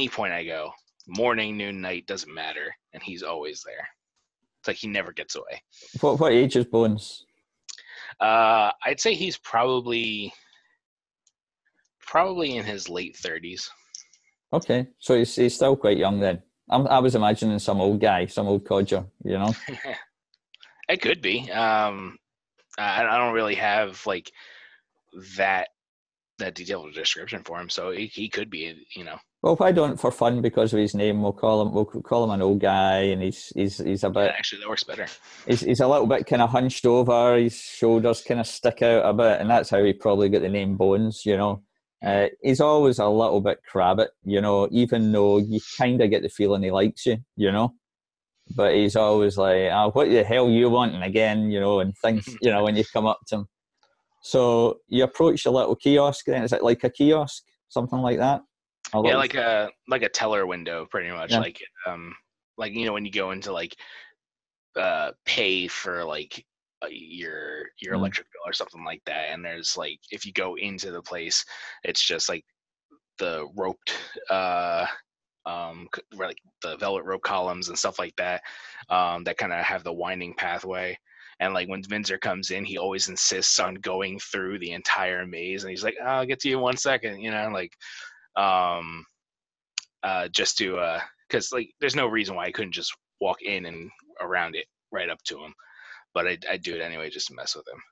point I go. Morning, noon, night, doesn't matter, and he's always there. It's like he never gets away. What age is Bones? I'd say he's probably in his late 30s. Okay, so he's still quite young then. I was imagining some old guy, some old codger, you know. It could be. I don't really have like that detailed description for him, so he could be, you know. Well, why don't, for fun, because of his name, we'll call him an old guy, and he's a bit. Yeah, actually, that works better. He's a little bit kind of hunched over. His shoulders kind of stick out a bit, and that's how he probably got the name Bones. You know, he's always a little bit crabbit. You know, even though you kind of get the feeling he likes you. You know, but he's always like, "Oh, what the hell you wanting again?" You know, and things. You know, when you come up to him. So you approach a little kiosk. Then is it like a kiosk, something like that? Yeah, like a teller window, pretty much. Yeah. Like you know, when you go into like pay for like your electric bill or something like that, and there's like, if you go into the place, it's just like the roped like the velvet rope columns and stuff like that, that kind of have the winding pathway. And like when Vinzer comes in, he always insists on going through the entire maze, and he's like, "I'll get to you in 1 second," you know, like just to because like there's no reason why I couldn't just walk in and around it right up to him, but I do it anyway just to mess with him.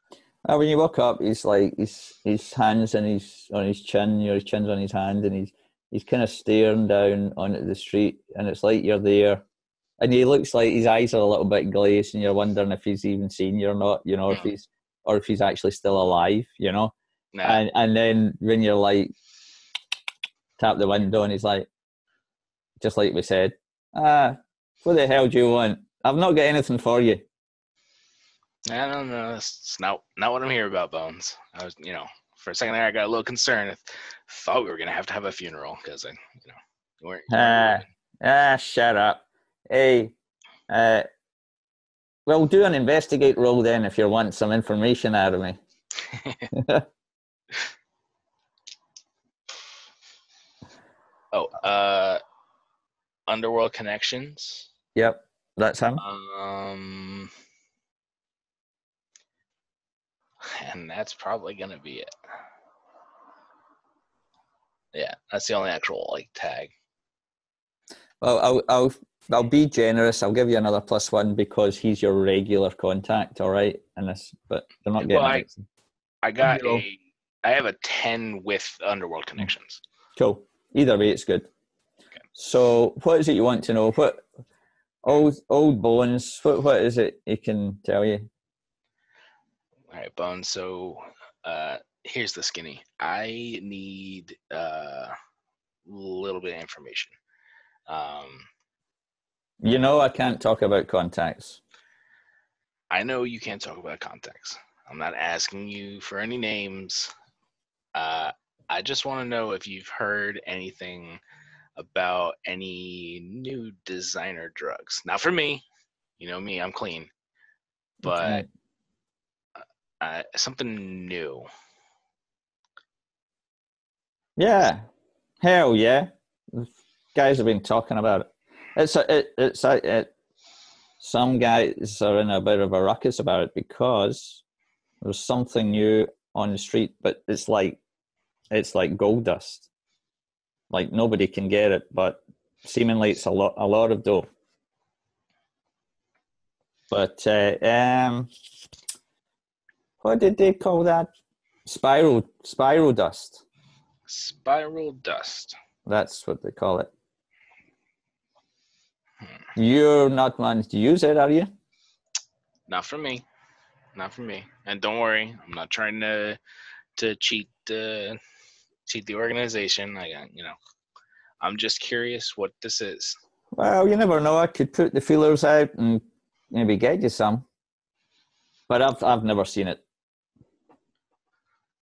When you walk up, he's like his hands on his chin, his chin's on his hand, and he's kind of staring down onto the street, and it's like you're there, and he looks like his eyes are a little bit glazed, and you're wondering if he's even seen you or not, you know, if he's actually still alive, you know. Nah. And then when you're like, tap the window, and he's like, just like we said, what the hell do you want? I've not got anything for you. I don't know. It's not what I'm here about, Bones. I was, you know, for a second there, I got a little concerned. I thought we were gonna have to have a funeral because you know, you weren't. Shut up. Hey, we'll do an investigate roll then if you want some information out of me. Underworld Connections. Yep, that's him. And that's probably gonna be it. Yeah, that's the only actual like tag. Well, I'll be generous. I'll give you another +1 because he's your regular contact. All right, and this, but they're not getting. Well, I have a 10 with Underworld Connections. Cool. Either way, it's good. Okay. So, what is it you want to know? What old Bones? What is it he can tell you? All right, Bones. So here's the skinny. I need a little bit of information. You know I can't talk about contacts. I know you can't talk about contacts. I'm not asking you for any names. I just want to know if you've heard anything about any new designer drugs. Not for me. You know me, I'm clean. But something new. Yeah. Hell yeah. Guys have been talking about it. Some guys are in a bit of a ruckus about it because there's something new on the street, but it's like gold dust. Like nobody can get it, but seemingly it's a lot of dough. But what did they call that? Spiral dust. Spiral dust. That's what they call it. You're not planning to use it, are you? Not for me. Not for me. And don't worry, I'm not trying to cheat the organization. I'm just curious what this is. Well, you never know. I could put the feelers out and maybe get you some. But I've never seen it.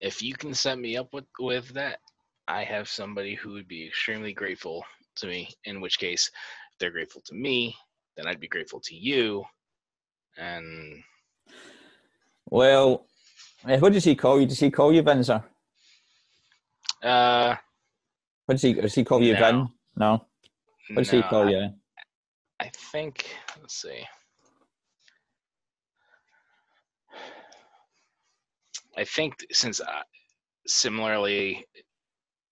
If you can set me up with that, I have somebody who would be extremely grateful to me. In which case, if they're grateful to me, then I'd be grateful to you. And well, what does he call you? Does he call you Vinzer? What does he call you, Vin? No. What does he call you? I think. Let's see. I think since similarly,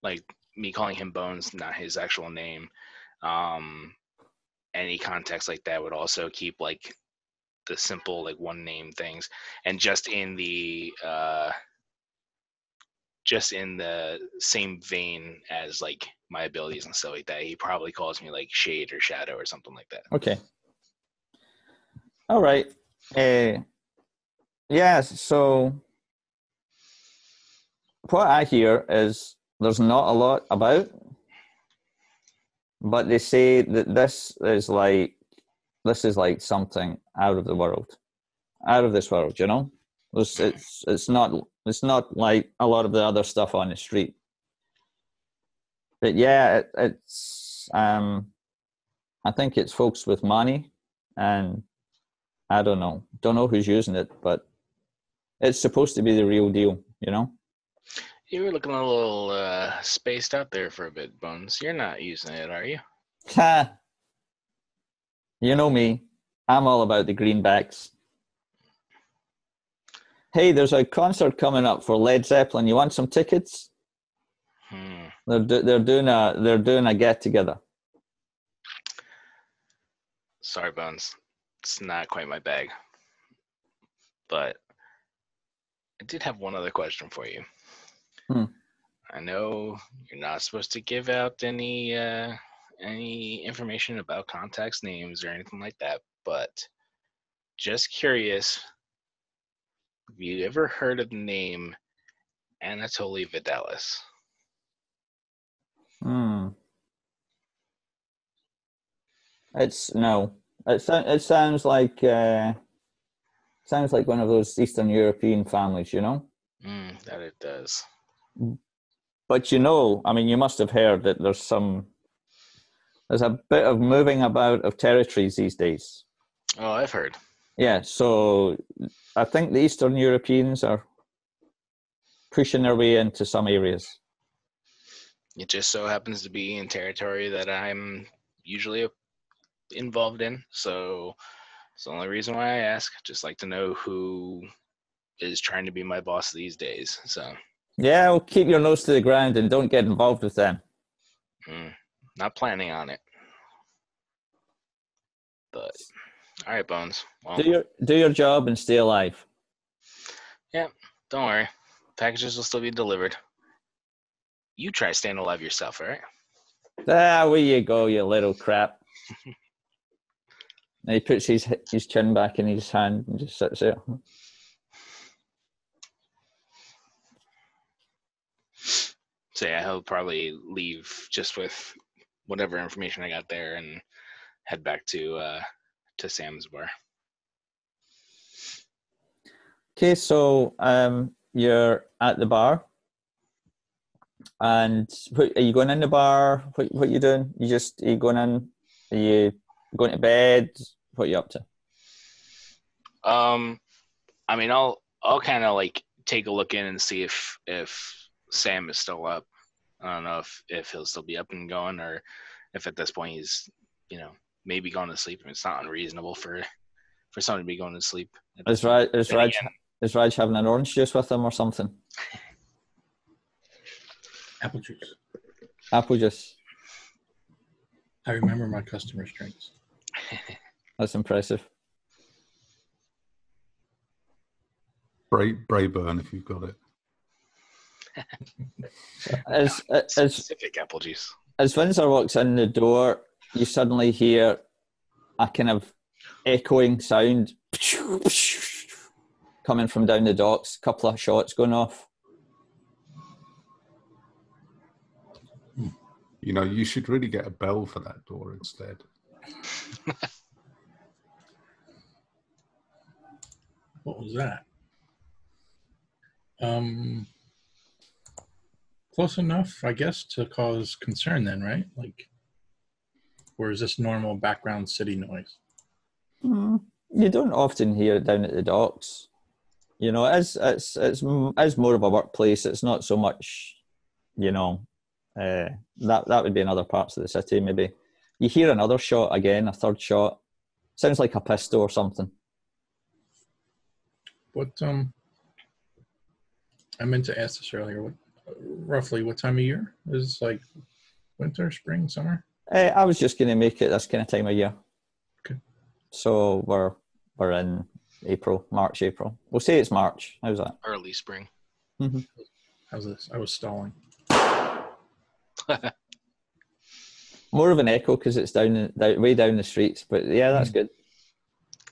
like me calling him Bones, not his actual name, any context like that would also keep like the simple like one name things, and just in the same vein as like my abilities and stuff like that, he probably calls me like Shade or Shadow or something like that. Okay. All right. Yeah, so what I hear is there's not a lot about, but they say that this is like something out of the world, out of this world. You know, it's not like a lot of the other stuff on the street. But yeah, it's I think it's folks with money, and I don't know who's using it, but it's supposed to be the real deal. You know. You were looking a little spaced out there for a bit, Bones. You're not using it, are you? Ha! You know me. I'm all about the greenbacks. Hey, there's a concert coming up for Led Zeppelin. You want some tickets? They're doing a get together. Sorry, Bones. It's not quite my bag. But I did have one other question for you. I know you're not supposed to give out any information about contacts' names or anything like that, but just curious, have you ever heard of the name Anatoly Vidalis? It's no. It sounds like one of those Eastern European families, you know. That it does. But you know, I mean, you must have heard that there's a bit of moving about of territories these days. Oh, I've heard. Yeah, so I think the Eastern Europeans are pushing their way into some areas. It just so happens to be in territory that I'm usually involved in, so it's the only reason why I ask. Just like to know who is trying to be my boss these days. So yeah, well, keep your nose to the ground and don't get involved with them. Not planning on it, but all right, Bones. Well, do your job and stay alive. Yeah, don't worry. Packages will still be delivered. You try staying alive yourself, all right? Where you go, you little crap. And he puts his chin back in his hand and just sits there. So yeah, he'll probably leave just with whatever information I got there and head back to Sam's bar. Okay, so you're at the bar, and are you going in the bar? What are you doing? Are you going in? Are you going to bed? What are you up to? I mean, I'll kind of like take a look in and see if Sam is still up. I don't know if he'll still be up and going, or if at this point he's, maybe going to sleep. It's not unreasonable for someone to be going to sleep. Is Raj having an orange juice with him or something? Apple juice. Apple juice. I remember my customers' drinks. That's impressive. Brayburn, if you've got it. Specific apple juice. As Windsor walks in the door, you suddenly hear a kind of echoing sound coming from down the docks. A couple of shots going off. You should really get a bell for that door instead. What was that? Close enough, I guess, to cause concern then, right? Like, or is this normal background city noise? You don't often hear it down at the docks. It's more of a workplace. It's not so much, that would be in other parts of the city. Maybe you hear another shot again, a third shot. Sounds like a pistol or something. What I meant to ask this earlier. Roughly what time of year? Is it like winter, spring, summer? I was just going to make it this kind of time of year. Okay. So we're in March, April. We'll say it's March. How's that? Early spring. Mm-hmm. How's this? I was stalling. More of an echo because it's way down the streets. But yeah, that's good.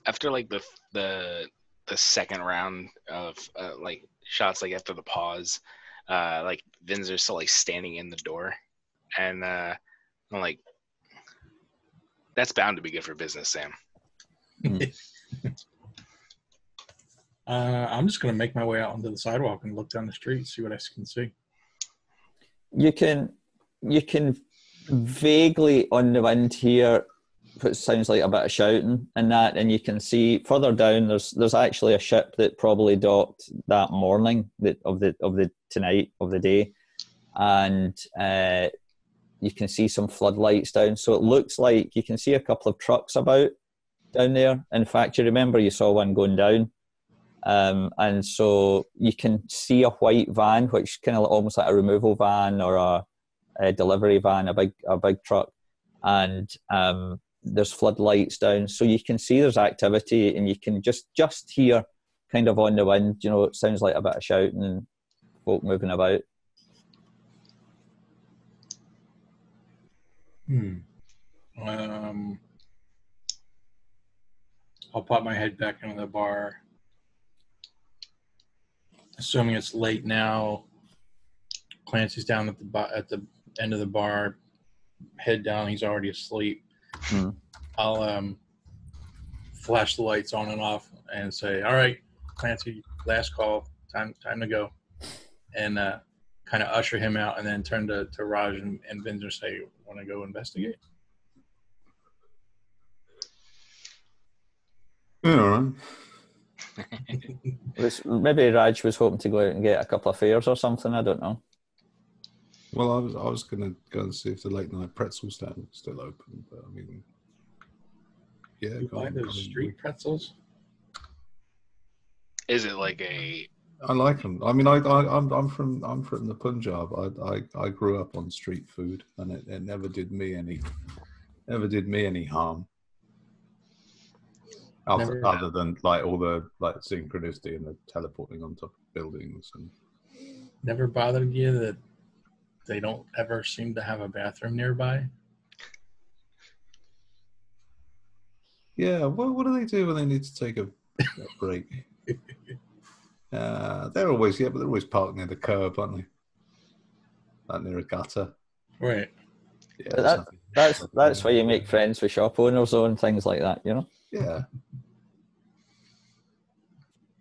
After like the second round of like shots, like after the pause, like Vinzer's still like standing in the door, and I'm like, that's bound to be good for business, Sam. I'm just gonna make my way out onto the sidewalk and look down the street, see what I can see. You can vaguely on the wind hear what sounds like a bit of shouting and that, and you can see further down there's actually a ship that probably docked that morning of the day, and you can see some floodlights down, so it looks like you can see a couple of trucks about down there. In fact, you remember you saw one going down, and so you can see a white van, which kind of almost like a removal van or a delivery van, a big truck, and there's floodlights down, so you can see there's activity, and you can just hear kind of on the wind, it sounds like a bit of shouting and folk moving about. I'll pop my head back into the bar. Assuming it's late now, Clancy's down at the end of the bar, head down, he's already asleep. I'll flash the lights on and off and say, all right, Clancy, last call, time to go, and kind of usher him out, and then turn to Raj and Vinzer and say, want to go investigate? Yeah, all right. Maybe Raj was hoping to go out and get a couple of fares or something, I don't know. Well, I was going to go and see if the late night pretzel stand was still open, but I mean, yeah. You buy those street pretzels? Is it like a? I like them. I mean, I'm from the Punjab. I grew up on street food, and it never did me any harm. Other than like all the like synchronicity and the teleporting on top of buildings, and never bothered you that they don't ever seem to have a bathroom nearby? Yeah, what do they do when they need to take a break? They're always parked near the curb, aren't they? like near a gutter. Right. Yeah, That's why you make friends with shop owners and things like that, you know. Yeah.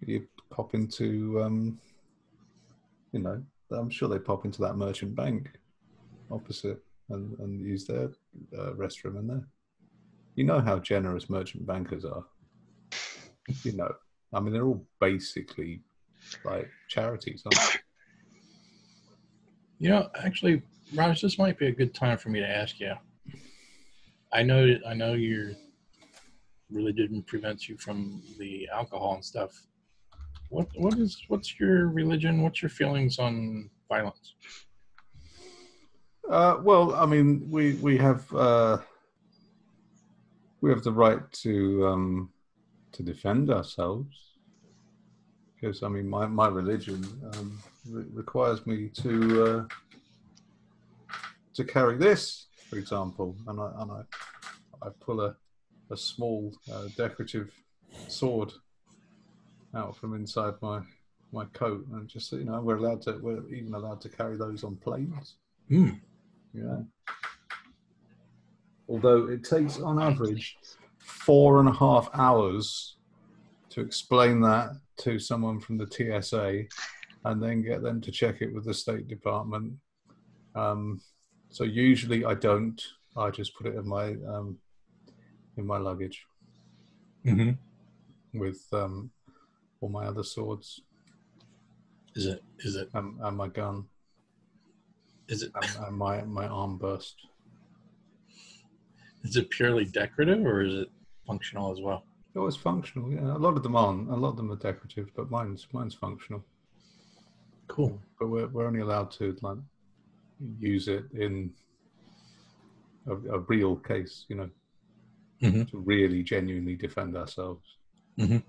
You pop into, you know, I'm sure they pop into that merchant bank opposite and use their restroom in there. You know how generous merchant bankers are. You know, I mean, they're all basically like charities, aren't they? You know, actually, Raj, this might be a good time for me to ask you. I know your religion prevents you from the alcohol and stuff. What's your religion? What's your feelings on violence? Well, I mean, we have the right to defend ourselves, because I mean, my religion requires me to carry this, for example, and I pull a small decorative sword out from inside my coat, and just, you know, we're even allowed to carry those on planes. Mm. Yeah. Although it takes on average 4.5 hours to explain that to someone from the TSA, and then get them to check it with the State Department. So usually I don't. I just put it in my luggage with all my other swords. Is it? And my gun. Is it? And my arm burst. Is it purely decorative or is it functional as well? Oh, it's functional. Yeah, a lot of them aren't. A lot of them are decorative, but mine's functional. Cool. But we're only allowed to like use it in a real case, you know, to really genuinely defend ourselves. You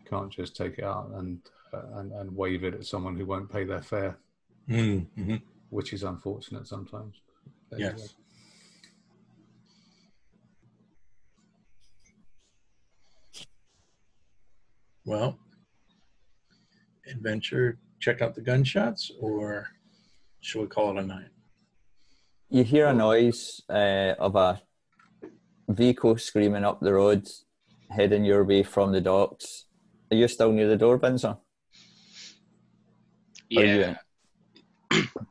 can't just take it out and wave it at someone who won't pay their fare, which is unfortunate sometimes. Yes. Well, adventure, check out the gunshots, or should we call it a night? You hear a noise of a vehicle screaming up the road, heading your way from the docks. Are you still near the door, Vincer? Yeah.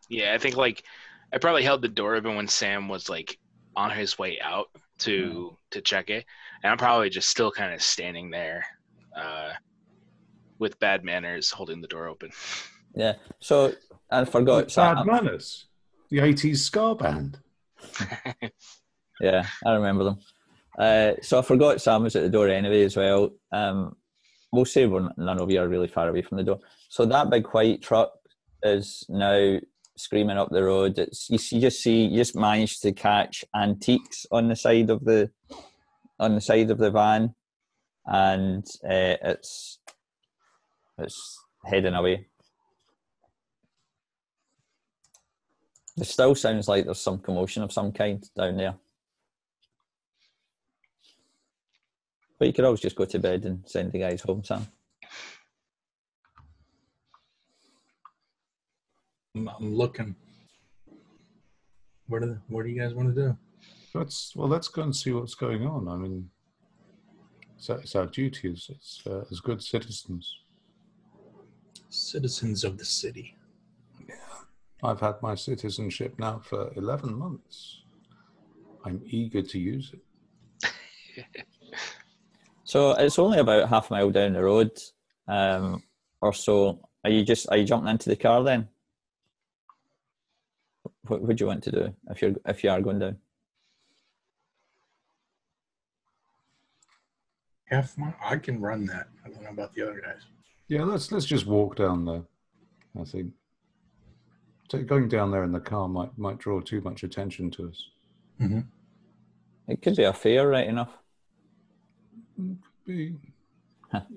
Yeah, I think like I probably held the door open when Sam was like on his way out to check it, and I'm probably just still kind of standing there with bad manners, holding the door open. Yeah. So I forgot. Bad Manners, the 80s ska band. Yeah, I remember them. So I forgot Sam was at the door anyway as well. We'll say none of you are really far away from the door. So that big white truck is now screaming up the road. You just managed to catch antiques on the side of the van, and it's heading away. It still sounds like there's some commotion of some kind down there. But you could always just go to bed and send the guys home, Sam. I'm looking. What do you guys want to do? Let's go and see what's going on. I mean, it's our duty as good citizens. Citizens of the city. Yeah. I've had my citizenship now for 11 months. I'm eager to use it. So it's only about half a mile down the road, or so. Are you jumping into the car then? What would you want to do if you are going down? Half mile? I can run that. I don't know about the other guys. Yeah, let's just walk down there. I think going down there in the car might draw too much attention to us. It could be a fair, right enough. Yeah,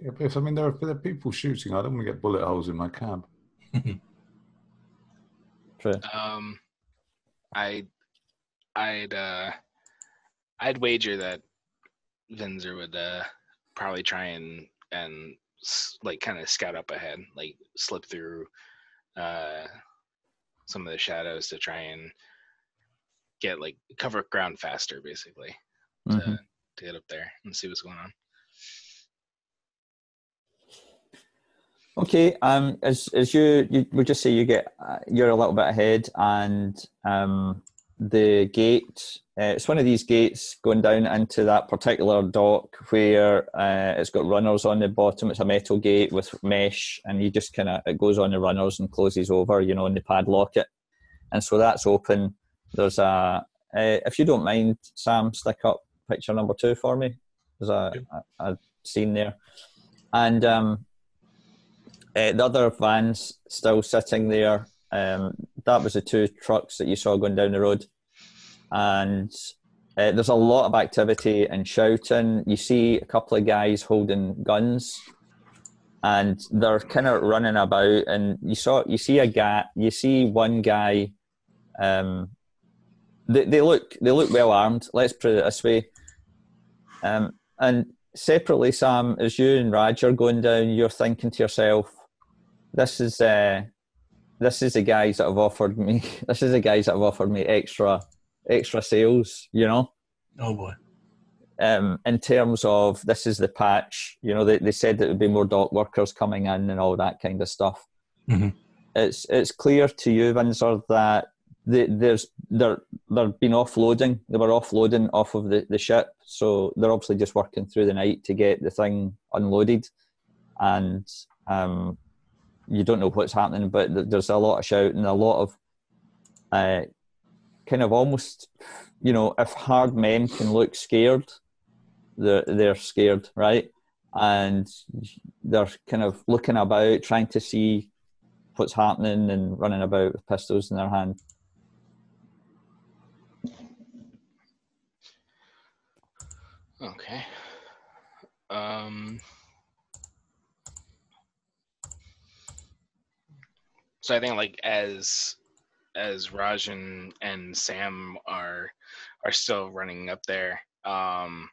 if I mean there are people shooting, I don't want to get bullet holes in my cab. True. I'd wager that Vinzer would probably try and like kind of scout up ahead, like slip through some of the shadows to try and get like cover ground faster, basically, to get up there and see what's going on. Okay, as you would just say you're a little bit ahead, and the gate. It's one of these gates going down into that particular dock where it's got runners on the bottom. It's a metal gate with mesh, and you just it goes on the runners and closes over, and they padlock it, and so that's open. There's if you don't mind, Sam, stick up picture number 2 for me. There's a scene there, and the other van's still sitting there. That was the 2 trucks that you saw going down the road. And there's a lot of activity and shouting. You see a couple of guys holding guns, and they're kind of running about. And you see one guy. They look well armed. Let's put it this way. And separately, Sam, as you and Raj are going down, you're thinking to yourself, "This is the guys that have offered me. This is the guys that have offered me extra sales." Oh boy. In terms of this is the patch. They said that there would be more dock workers coming in and all that kind of stuff. Mm-hmm. It's clear to you, Windsor, that they're been offloading. They were offloading off of the ship, so they're obviously just working through the night to get the thing unloaded, and you don't know what's happening, but there's a lot of shouting, a lot of kind of almost, if hard men can look scared, they're scared, right? And they're kind of looking about, trying to see what's happening and running about with pistols in their hand. Okay. So I think like as Raj and Sam are still running up there, I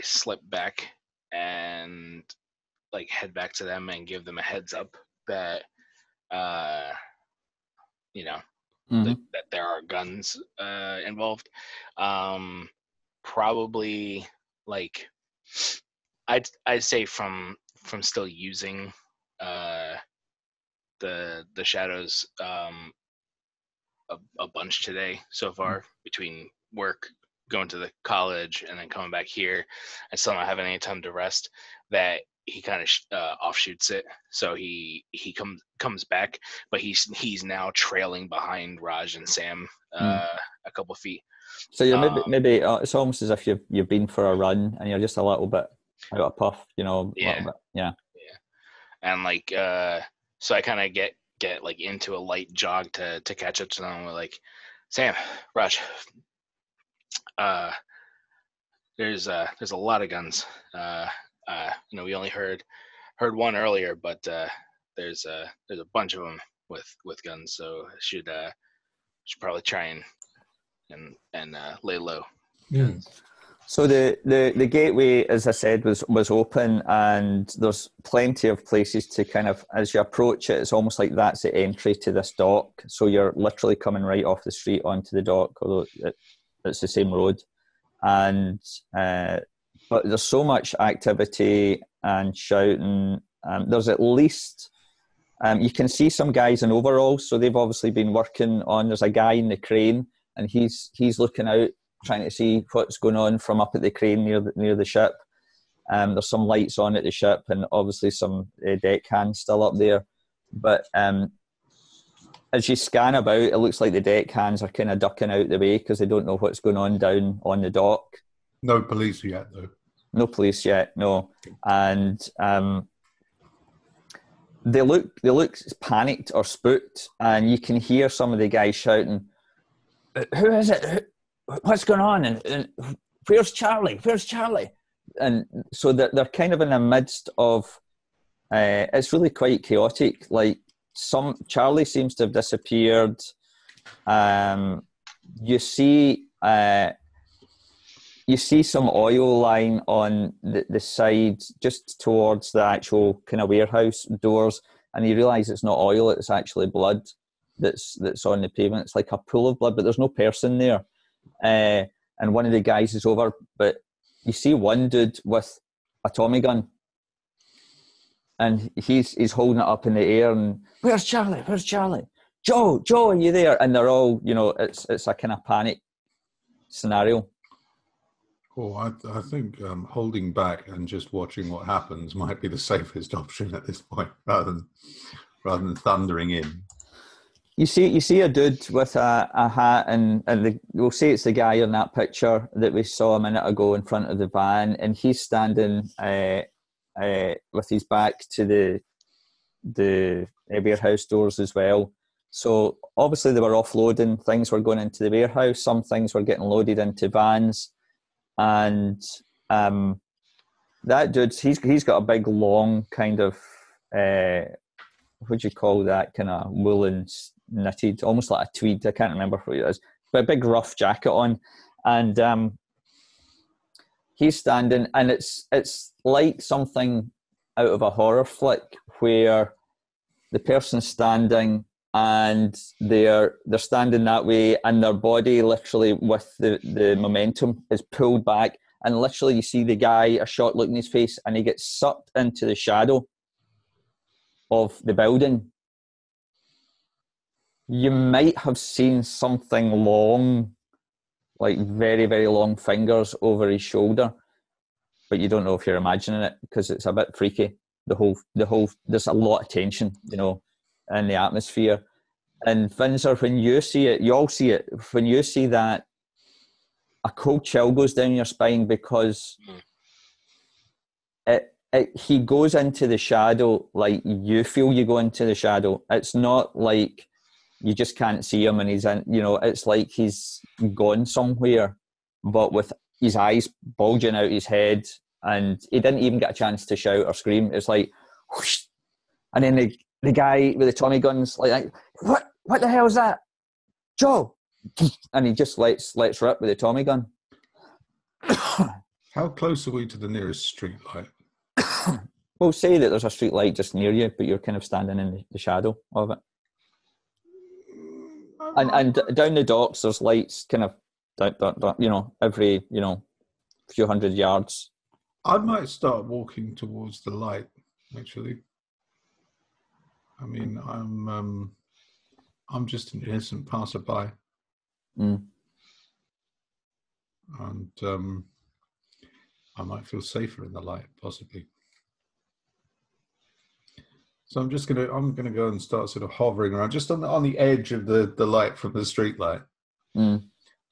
slip back and like head back to them and give them a heads up that that there are guns involved. Probably like I'd say from still using the shadows a bunch today so far, between work, going to the college, and then coming back here and still not having any time to rest, that he kind of offshoots it. So he comes back, but he's now trailing behind Raj and Sam a couple feet. So you're maybe it's almost as if you've been for a run and you're just a little bit out of puff, a little bit. Yeah. And like so I kind of get like into a light jog to catch up to them. We're like, Sam, Raj, there's a lot of guns. We only heard one earlier, but there's a bunch of them with guns. So should probably try and lay low. Mm. So the gateway, as I said, was open, and there's plenty of places to kind of, as you approach it, it's almost like that's the entry to this dock. So you're literally coming right off the street onto the dock, although it's the same road. And but there's so much activity and shouting. There's at least you can see some guys in overalls, so they've obviously been working on. There's a guy in the crane, and he's looking out, trying to see what's going on from up at the crane near the ship. There's some lights on at the ship, and obviously some deck hands still up there. But as you scan about, it looks like the deck hands are kind of ducking out the way because they don't know what's going on down on the dock. No police yet, though. No police yet, no. And they look panicked or spooked, and you can hear some of the guys shouting, "Who is it? What's going on? And where's Charlie? Where's Charlie?" And so they're kind of in the midst of. It's really quite chaotic. Like Charlie seems to have disappeared. You see some oil line on the side, just towards the actual kind of warehouse doors, and you realise it's not oil; it's actually blood. that's on the pavement. It's like a pool of blood, but there's no person there. And one of the guys is over, but you see one dude with a Tommy gun, and he's holding it up in the air, and where's Charlie? Where's Charlie? Joe, are you there? And they're all, it's a kind of panic scenario. Oh, I think holding back and just watching what happens might be the safest option at this point, rather than thundering in. You see a dude with a hat, and we'll say it's the guy in that picture that we saw a minute ago in front of the van, and he's standing with his back to the warehouse doors as well. So obviously they were offloading, things were going into the warehouse, some things were getting loaded into vans, and that dude, he's got a big long kind of what do you call that, kind of woolen knitted, almost like a tweed, I can't remember what it is, but a big rough jacket on, and he's standing, and it's like something out of a horror flick where the person's standing and they're standing that way, and their body literally with the momentum is pulled back, and literally you see the guy, a shot look in his face, and he gets sucked into the shadow of the building. You might have seen something long, like very, very long fingers over his shoulder, but you don't know if you're imagining it because it's a bit freaky. The whole there's a lot of tension, in the atmosphere. And Windsor, when you see it, you all see it, when you see that, a cold chill goes down your spine, because he goes into the shadow like you feel you go into the shadow. It's not like you just can't see him and he's in, it's like he's gone somewhere, but with his eyes bulging out his head, and he didn't even get a chance to shout or scream. It's like, whoosh, and then the guy with the Tommy guns, like what the hell is that, Joe? And he just lets rip with the Tommy gun. How close are we to the nearest street light? We'll say that there's a street light just near you, but you're kind of standing in the shadow of it. And down the docks, there's lights kind of, every, few hundred yards. I might start walking towards the light, actually. I mean, I'm just an innocent passerby. Mm. And I might feel safer in the light, possibly. So I'm gonna go and start sort of hovering around, just on the edge of the light from the street light,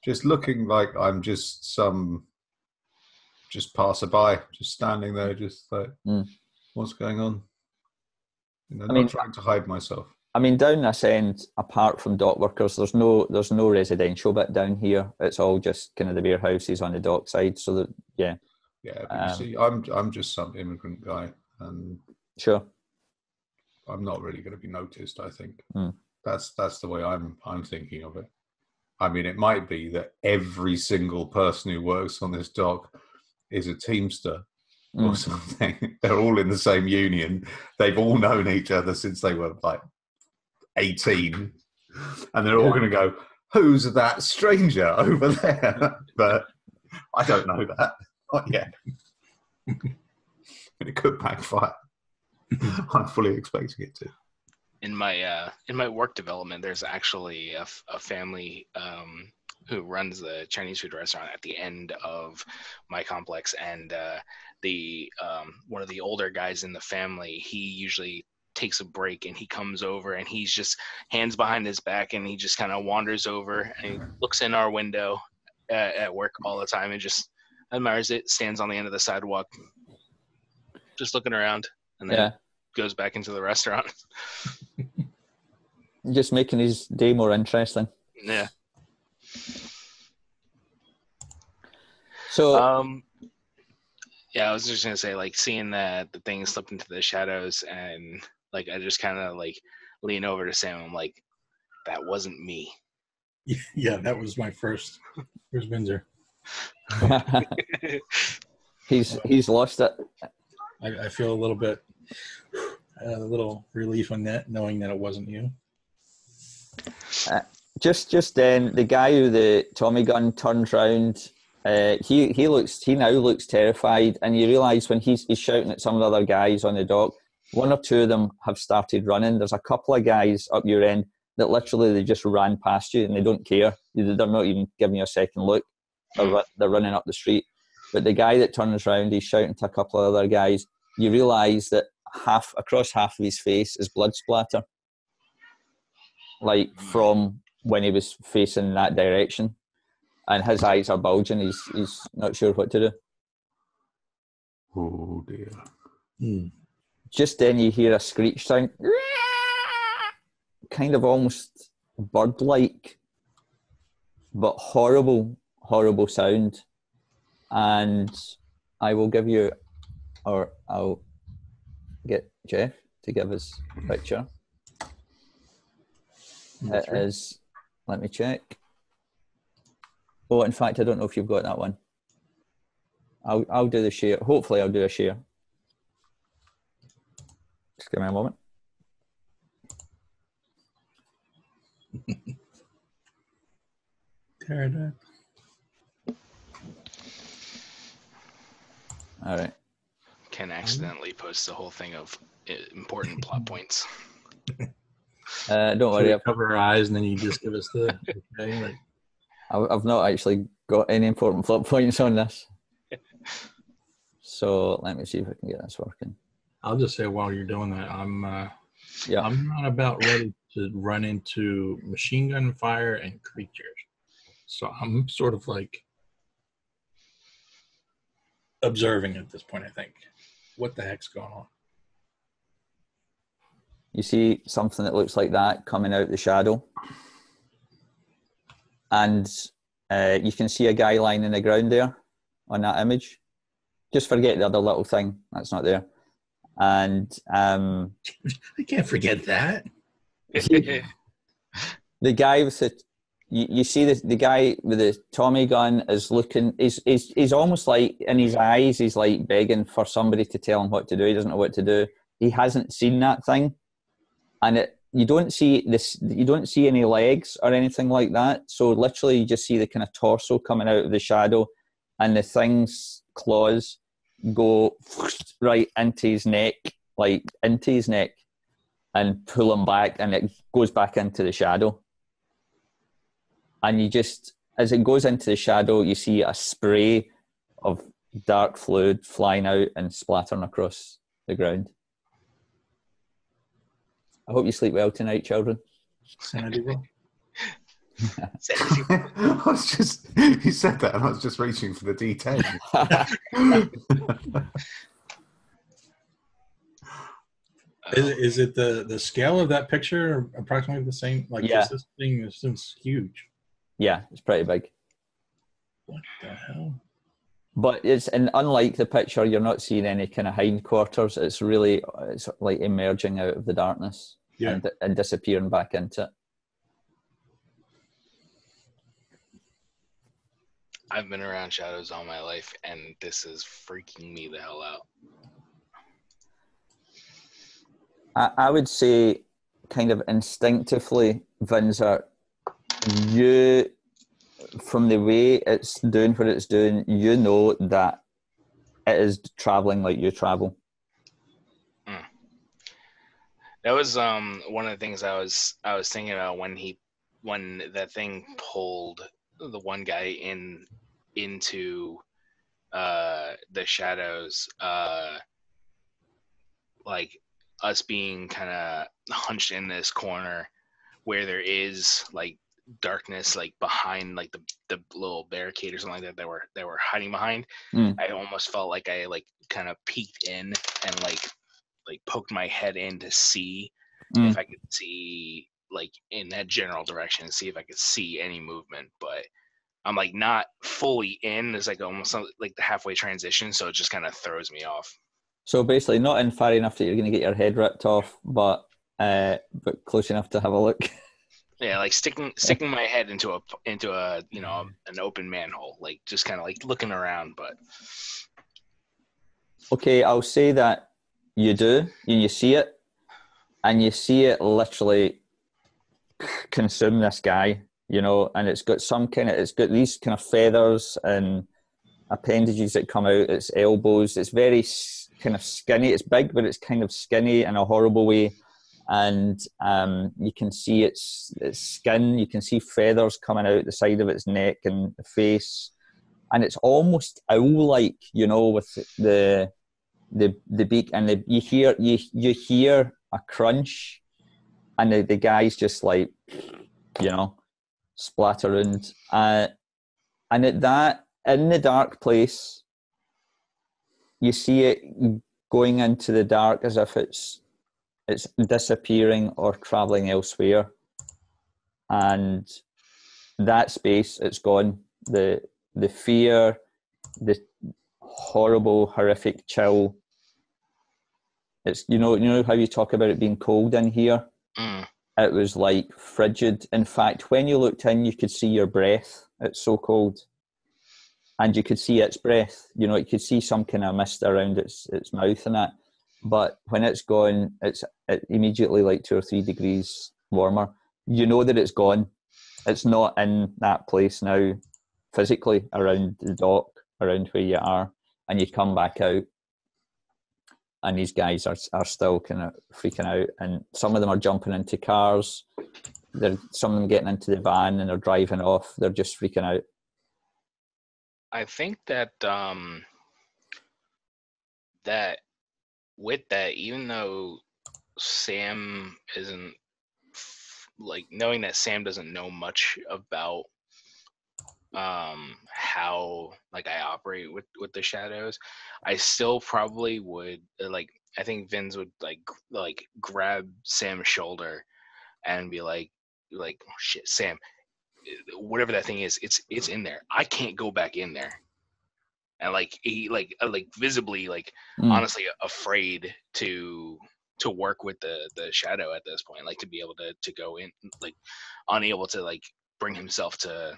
just looking like I'm just passerby, just standing there, just like what's going on. Not trying to hide myself. I mean, down this end, apart from dock workers, there's no residential bit down here. It's all just kind of the warehouses on the dock side. So that yeah. But you see, I'm just some immigrant guy, and sure, I'm not really going to be noticed. I think that's the way I'm thinking of it. I mean, it might be that every single person who works on this dock is a Teamster or something. They're all in the same union. They've all known each other since they were like 18, and they're all going to go, "Who's that stranger over there?" But I don't know that. Not yet. It could backfire. I'm fully expecting it to. In my work development, there's actually a family who runs the Chinese food restaurant at the end of my complex, and the one of the older guys in the family, he usually takes a break and he comes over and he's just hands behind his back and he just kind of wanders over and he looks in our window at work all the time and just admires it, stands on the end of the sidewalk just looking around, and then goes back into the restaurant. Just making his day more interesting. Yeah. So I was just gonna say, like, seeing that the thing slipped into the shadows, and like I just kind of like lean over to Sam. I'm like, that wasn't me. Yeah, that was my first. Where's Windsor? He's lost it. I feel a little relief on that, knowing that it wasn't you. Just then, the guy with the Tommy gun turns round. He now looks terrified, and you realise when he's shouting at some of the other guys on the dock, one or two of them have started running. There's a couple of guys up your end that literally they just ran past you and they don't care. They're not even giving you a second look. They're running up the street. But the guy that turns around, he's shouting to a couple of other guys. You realise that across half of his face is blood splatter, like from when he was facing that direction, and his eyes are bulging. He's not sure what to do. Oh dear. Just then you hear a screech sound, kind of almost bird-like, but horrible sound. And I will give you, or I'll get Jeff to give us a picture. It is, let me check. Oh, in fact, I don't know if you've got that one. I'll do the share. Hopefully I'll do a share. Just give me a moment. Pterodactyl. All right. Can accidentally post the whole thing of important plot points. Don't So worry. we cover our eyes and then you just give us the okay, like, I've not actually got any important plot points on this. So let me see if I can get this working. I'll just say while you're doing that, I'm Yeah. not about ready to run into machine gun fire and creatures. So I'm sort of like observing at this point, I think. What the heck's going on? You see something that looks like that coming out the shadow. And you can see a guy lying in the ground there on that image. Just forget the other little thing. That's not there. And I can't forget that. the guy with the... You see the guy with the Tommy gun is looking... He's almost like, in his eyes, he's like begging for somebody to tell him what to do. He doesn't know what to do. He hasn't seen that thing. And you don't see any legs or anything like that. So literally you just see the kind of torso coming out of the shadow, and the thing's claws go right into his neck, and pull him back, and it goes back into the shadow. And you just, as it goes into the shadow, you see a spray of dark fluid flying out and splattering across the ground. I hope you sleep well tonight, children. Sanity roll. I was just, you said that and I was just reaching for the D10. Is it the scale of that picture approximately the same? Like, Yeah. this thing seems huge. Yeah, it's pretty big. What the hell? But and unlike the picture, you're not seeing any kind of hindquarters. It's like emerging out of the darkness, Yeah. and disappearing back into it. I've been around shadows all my life, and this is freaking me the hell out. I would say, kind of instinctively, Vinzer, you, from the way it's doing what it's doing, you know that it is traveling like you travel. That was one of the things I was thinking about when that thing pulled the one guy into the shadows, like us being kind of hunched in this corner where there is like darkness, like behind like the little barricade or something like that they were hiding behind. I almost felt like I like kind of peeked in and like poked my head in to see if I could see like in that general direction, see if I could see any movement. But I'm like not fully in. It's like almost like the halfway transition, so it just kind of throws me off. So basically, not in far enough that you're going to get your head ripped off, but close enough to have a look. Yeah, like sticking my head into a an open manhole, like just kind of like looking around. But okay, I'll say that you do, and you see it literally consume this guy, you know, and it's got these kind of feathers and appendages that come out its elbows. It's very kind of skinny. It's big, but it's kind of skinny in a horrible way. And you can see its skin. You can see feathers coming out the side of its neck and the face, and it's almost owl-like, you know, with the beak. And you hear a crunch, and the guy's just like, you know, splatter around. And at that, in the dark place, you see it going into the dark as if it's disappearing or traveling elsewhere, and that space, it's gone. The fear, the horrible, horrific chill. It's you know how you talk about it being cold in here. It was like frigid. In fact, when you looked in, you could see your breath. It's so cold, and you could see its breath. You know, you could see some kind of mist around its mouth and that. But when it's gone, it's immediately like 2 or 3 degrees warmer. You know that it's gone. It's not in that place now, physically, around the dock, around where you are. And you come back out, and these guys are still kind of freaking out. And some of them are jumping into cars. Some of them getting into the van and they're driving off. They're just freaking out. I think that that with that, even though Sam isn't like knowing that Sam doesn't know much about how like I operate with the shadows, I still probably would like. I think Vince would like grab Sam's shoulder and be like, oh, shit, Sam, whatever that thing is, it's in there. I can't go back in there. And like he like visibly honestly afraid to work with the shadow at this point, like to be able to go in, like unable to like bring himself to.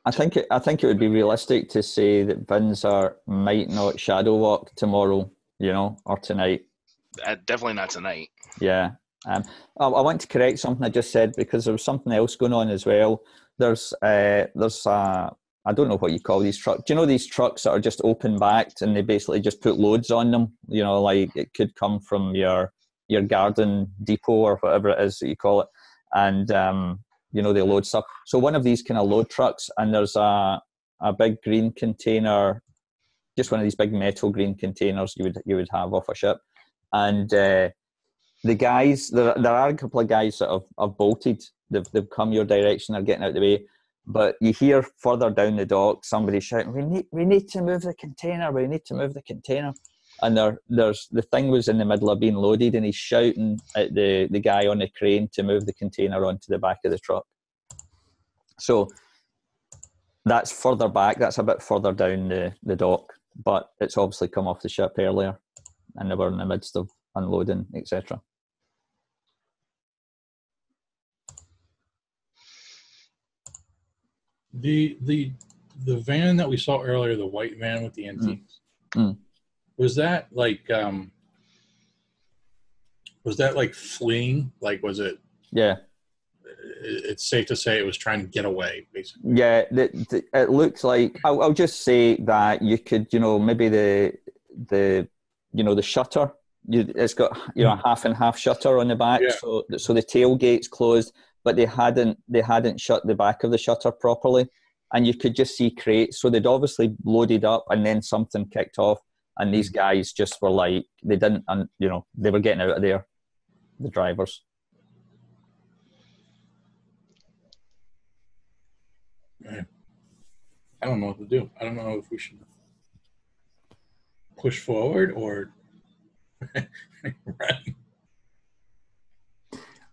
I think it would be realistic to say that Vinzar might not shadow walk tomorrow, you know, or tonight. Definitely not tonight. Yeah. I want to correct something I just said, because there was something else going on as well. There's I don't know what you call these trucks. Do you know these trucks that are just open backed and they basically just put loads on them? You know, like it could come from your garden depot or whatever it is that you call it, and you know, they load stuff. So one of these kind of load trucks, and there's a big green container, just one of these big metal green containers you would have off a ship, and the guys, there are a couple of guys that have bolted. They've come your direction. They're getting out of the way. But you hear further down the dock somebody shouting, we need to move the container, we need to move the container. And there's the thing was in the middle of being loaded, and he's shouting at the guy on the crane to move the container onto the back of the truck. So that's further back, that's a bit further down the dock, but it's obviously come off the ship earlier and they were in the midst of unloading, etc. The van that we saw earlier, the white van with the antiques, was that like fleeing? Like, was it? Yeah. It's safe to say it was trying to get away, basically. Yeah, it looks like. I'll just say that you could, you know, maybe the shutter. It's got, you know, a half and half shutter on the back, yeah. so the tailgate's closed. But they hadn't shut the back of the shutter properly, and you could just see crates. So they'd obviously loaded up, and then something kicked off, and these guys just were like, they didn't, you know, they were getting out of there, the drivers. Right. I don't know what to do. I don't know if we should push forward or right.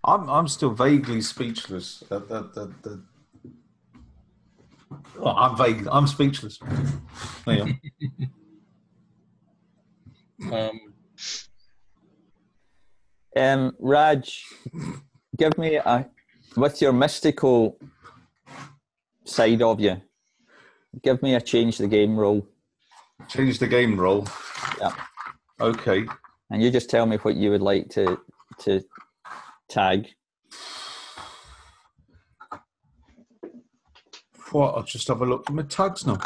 I'm still vaguely speechless. I'm speechless. Raj, give me with your mystical side of you, give me a change the game roll. Change the game roll. Yeah. Okay. And you just tell me what you would like to tag. What? I'll just have a look for my tags now.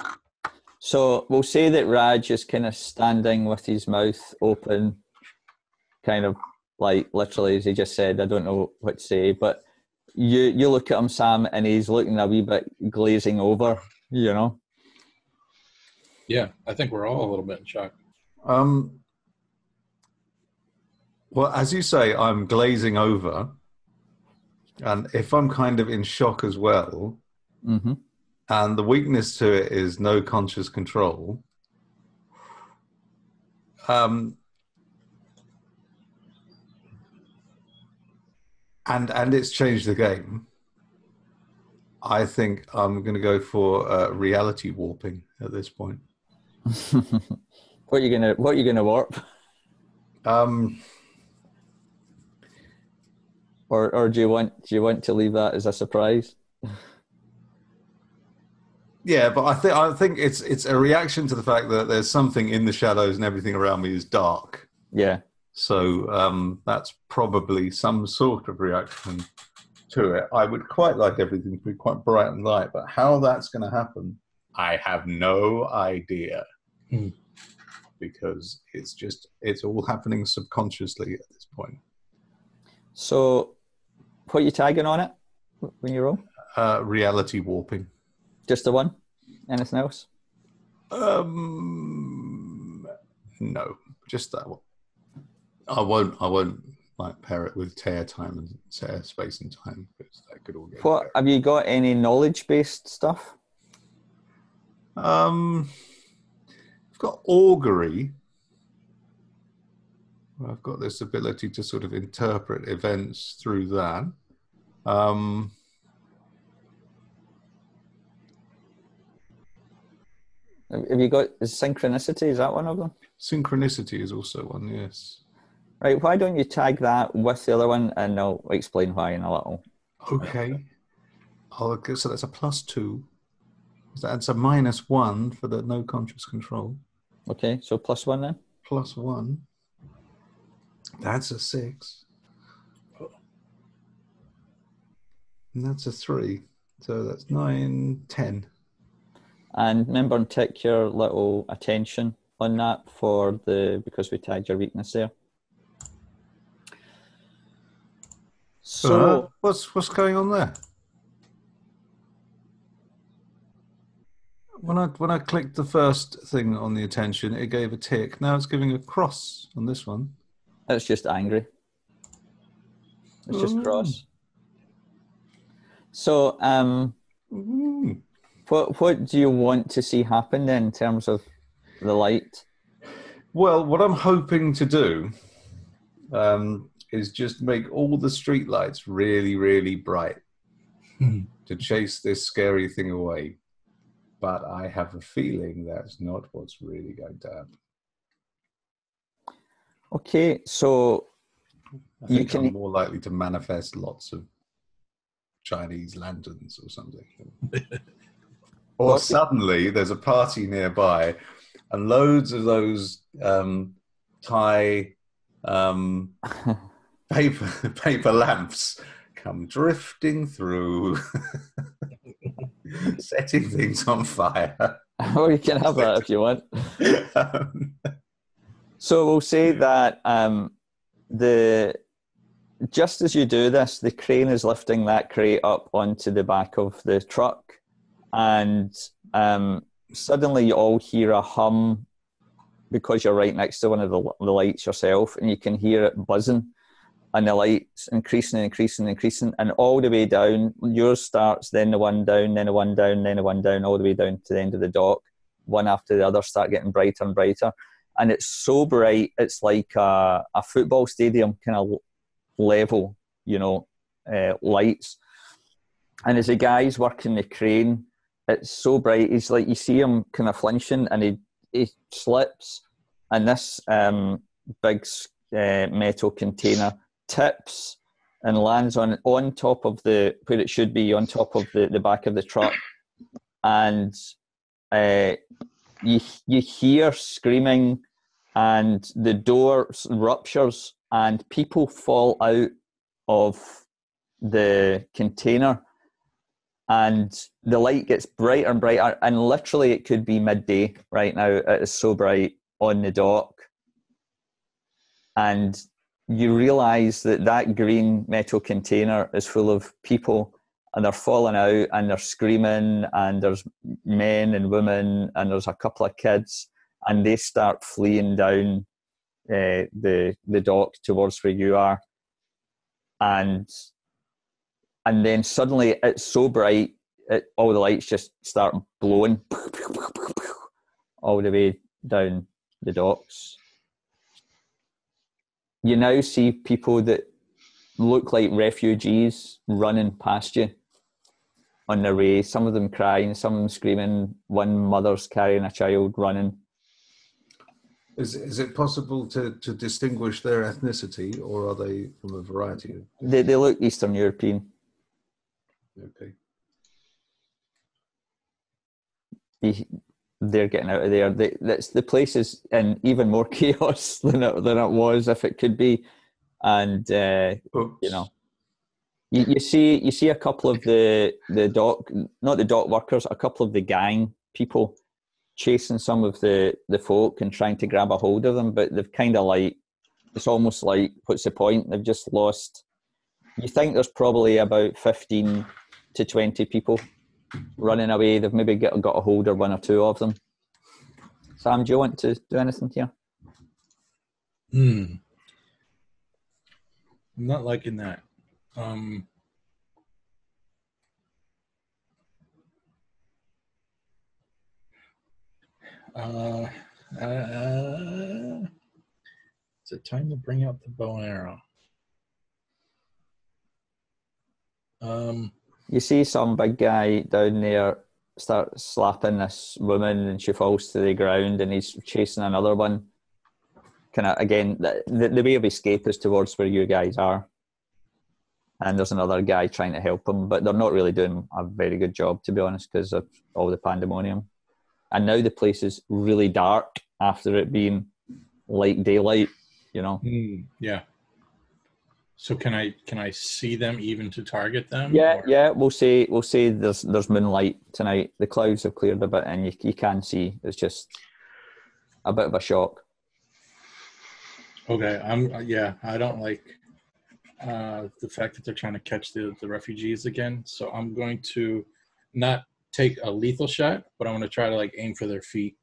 So we'll say that Raj is kind of standing with his mouth open, kind of like literally, as he just said, I don't know what to say, but you look at him, Sam, and he's looking a wee bit glazing over, you know? Yeah, I think we're all a little bit in shock. Well, as you say, I'm glazing over. And if I'm kind of in shock as well, Mm-hmm. and the weakness to it is no conscious control, and it's changed the game, I think I'm going to go for reality warping at this point. What are you gonna warp? Or do you want to leave that as a surprise? Yeah, but I think it's a reaction to the fact that there's something in the shadows and everything around me is dark. Yeah. So that's probably some sort of reaction to it. I would quite like everything to be quite bright and light, but how that's going to happen, I have no idea. Because it's all happening subconsciously at this point. So, what are you tagging on it when you roll? Reality warping. Just the one? Anything else? No, just that one. I won't like pair it with tear time and tear space and time because that could all get. What have you got? Any knowledge-based stuff? I've got augury. I've got this ability to sort of interpret events through that. Have you got synchronicity? Is that one of them? Synchronicity is also one, yes. Right, why don't you tag that with the other one, and I'll explain why in a little. Okay. So that's a +2. That's a -1 for the no conscious control. Okay, so +1 then? +1. That's a 6. And that's a 3. So that's 9, 10. And remember and take your little attention on that because we tagged your weakness there. So what's going on there? When I clicked the first thing on the attention, it gave a tick. Now it's giving a cross on this one. it's just angry. It's just cross. So what do you want to see happen then in terms of the light? Well, what I'm hoping to do is just make all the street lights really, really bright to chase this scary thing away. But I have a feeling that's not what's really going to happen. Okay, so I think I'm more likely to manifest lots of Chinese lanterns or something. Or suddenly there's a party nearby and loads of those Thai paper lamps come drifting through, setting things on fire. Oh, you can have that if you want. So we'll say that just as you do this, the crane is lifting that crate up onto the back of the truck, and suddenly you all hear a hum because you're right next to one of the lights yourself, and you can hear it buzzing, and the lights increasing, and all the way down. Yours starts, then the one down, then the one down, then the one down, all the way down to the end of the dock. One after the other start getting brighter and brighter. And it's so bright, it's like a football stadium kind of level, lights. And as the guy's working the crane, it's so bright. He's like, you see him kind of flinching, and he slips, and this big metal container tips and lands on top of where it should be, on top of the back of the truck. And you hear screaming, and the door ruptures, and people fall out of the container, and the light gets brighter and brighter, and literally it could be midday right now. It is so bright on the dock, and you realise that green metal container is full of people, and they're falling out and they're screaming, and there's men and women, and there's a couple of kids, and they start fleeing down the dock towards where you are, and then suddenly it's so bright, all the lights just start blowing all the way down the docks. You now see people that look like refugees running past you on their way, some of them crying, some of them screaming, one mother's carrying a child running. Is it possible to distinguish their ethnicity, or are they from a variety of... They look Eastern European. Okay. They're getting out of there. The place is in even more chaos than it was, if it could be. And you know, you see a couple of the dock, not the dock workers, a couple of the gang people chasing some of the folk and trying to grab a hold of them, but they've kind of like, it's almost like, what's the point? They've just lost. You think there's probably about 15 to 20 people running away. They've maybe got a hold of one or two of them. Sam, do you want to do anything here? I'm not liking that. Is it time to bring out the bow and arrow? You see some big guy down there start slapping this woman, and she falls to the ground, and he's chasing another one. Kind of, again, the way of escape is towards where you guys are. And there's another guy trying to help him, but they're not really doing a very good job, to be honest, because of all the pandemonium. And now the place is really dark after it being like daylight, you know. Yeah. So can I see them even to target them? Yeah, yeah. We'll say there's moonlight tonight. The clouds have cleared a bit, and you can see. It's just a bit of a shock. Okay. I don't like the fact that they're trying to catch the refugees again. So I'm going to not take a lethal shot, but I'm going to try to like aim for their feet,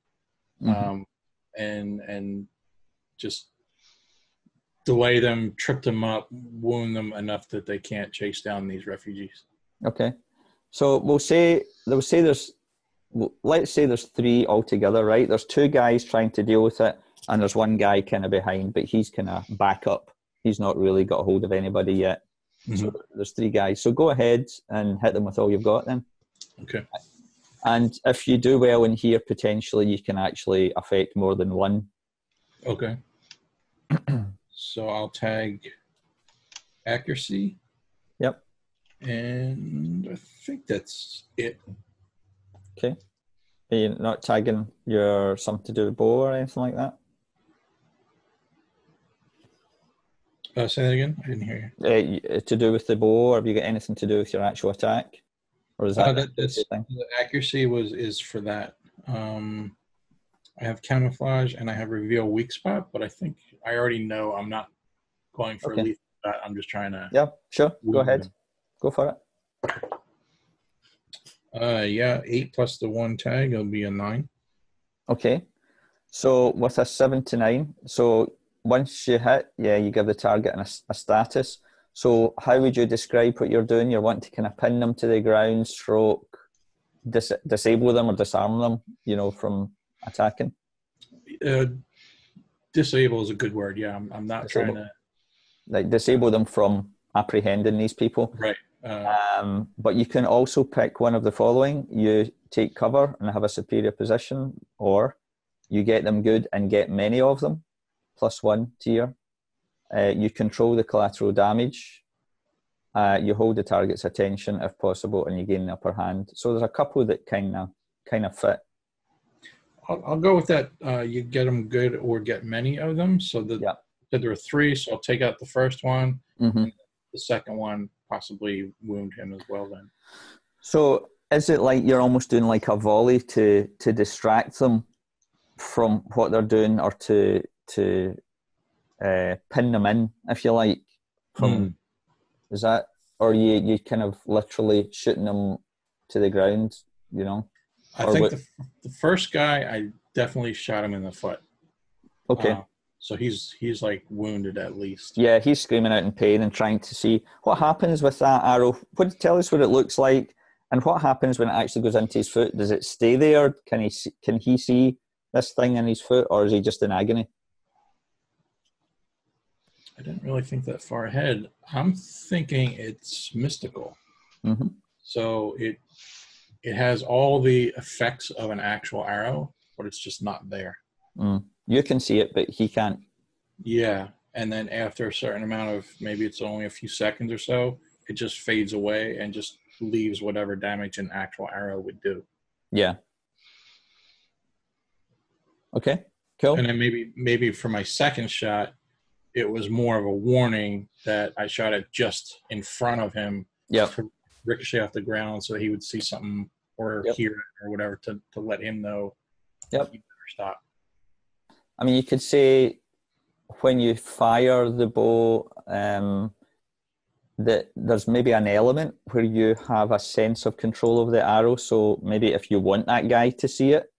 and just delay them, trip them up, wound them enough that they can't chase down these refugees. Okay. So let's say there's 3 altogether, right? There's 2 guys trying to deal with it, and there's 1 guy kind of behind, but he's kind of back up. He's not really got a hold of anybody yet. So there's 3 guys. So go ahead and hit them with all you've got then. Okay. And if you do well in here, potentially you can actually affect more than 1. Okay. So I'll tag accuracy. Yep. And I think that's it. Okay. Are you not tagging your something to do with bow or anything like that? Say that again? I didn't hear you. To do with the bow, or have you got anything to do with your actual attack? Or is that's the accuracy is for that. I have camouflage and I have reveal weak spot, but I think I already know I'm not going for a lethal shot. I'm just trying to. Yeah, sure. Go ahead. Go for it. 8 plus the 1 tag, it'll be a 9. Okay. So with a 7 to 9, so once you hit, you give the target a status. So how would you describe what you're doing? You're wanting to kind of pin them to the ground, stroke, disable them or disarm them, from attacking? Disable is a good word. Yeah, I'm not trying to... Like, disable them from apprehending these people. Right. But you can also pick one of the following. You take cover and have a superior position, or you get them good and get many of them, +1 tier. You control the collateral damage. You hold the target's attention if possible, and you gain the upper hand. So there's a couple that kind of fit. I'll go with that. You get them good or get many of them. So there are 3. So I'll take out the first one. Mm-hmm. The second one, possibly wound him as well then. So is it like you're almost doing like a volley to distract them from what they're doing, or to pin them in, if you like? Is that, or you kind of literally shooting them to the ground? You know. I think the first guy, I definitely shot him in the foot. Okay. So he's like wounded at least. Yeah, he's screaming out in pain and trying to see what happens with that arrow. Tell us what it looks like, and what happens when it actually goes into his foot. Does it stay there? Can he see this thing in his foot, or is he just in agony? I didn't really think that far ahead. I'm thinking it's mystical. Mm-hmm. So it has all the effects of an actual arrow, but it's just not there. You can see it, but he can't. Yeah, and then after a certain amount of, maybe it's only a few seconds or so, it just fades away and just leaves whatever damage an actual arrow would do. Yeah. Okay, cool. And then maybe for my second shot, it was more of a warning that I shot it just in front of him. Yep. To ricochet off the ground so he would see something or hear it or whatever to let him know. Yep. You better stop. I mean, you could say when you fire the bow, that there's maybe an element where you have a sense of control of the arrow. So maybe if you want that guy to see it,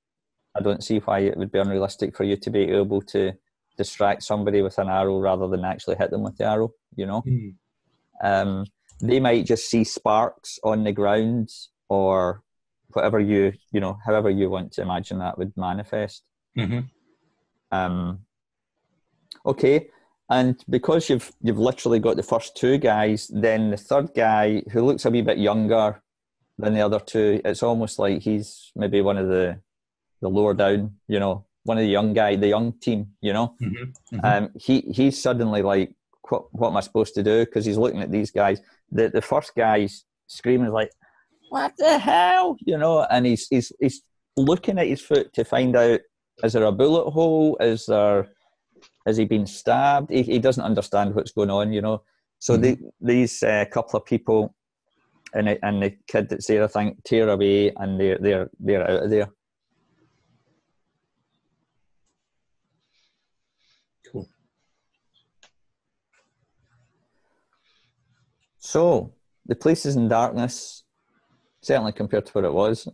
I don't see why it would be unrealistic for you to be able to distract somebody with an arrow rather than actually hit them with the arrow, you know? They might just see sparks on the ground, or whatever however you want to imagine that would manifest. Okay, and because you've literally got the first two guys, then the third guy, who looks a wee bit younger than the other two, it's almost like he's maybe one of the lower down, one of the young team, he's suddenly like, what am I supposed to do? Because he's looking at these guys. The first guy's screaming like, what the hell? And he's looking at his foot to find out, is there a bullet hole? Has he been stabbed? He doesn't understand what's going on, So these couple of people and the kid that's there, I think, tear away, and they're out of there. Cool. So the place is in darkness, certainly compared to what it was.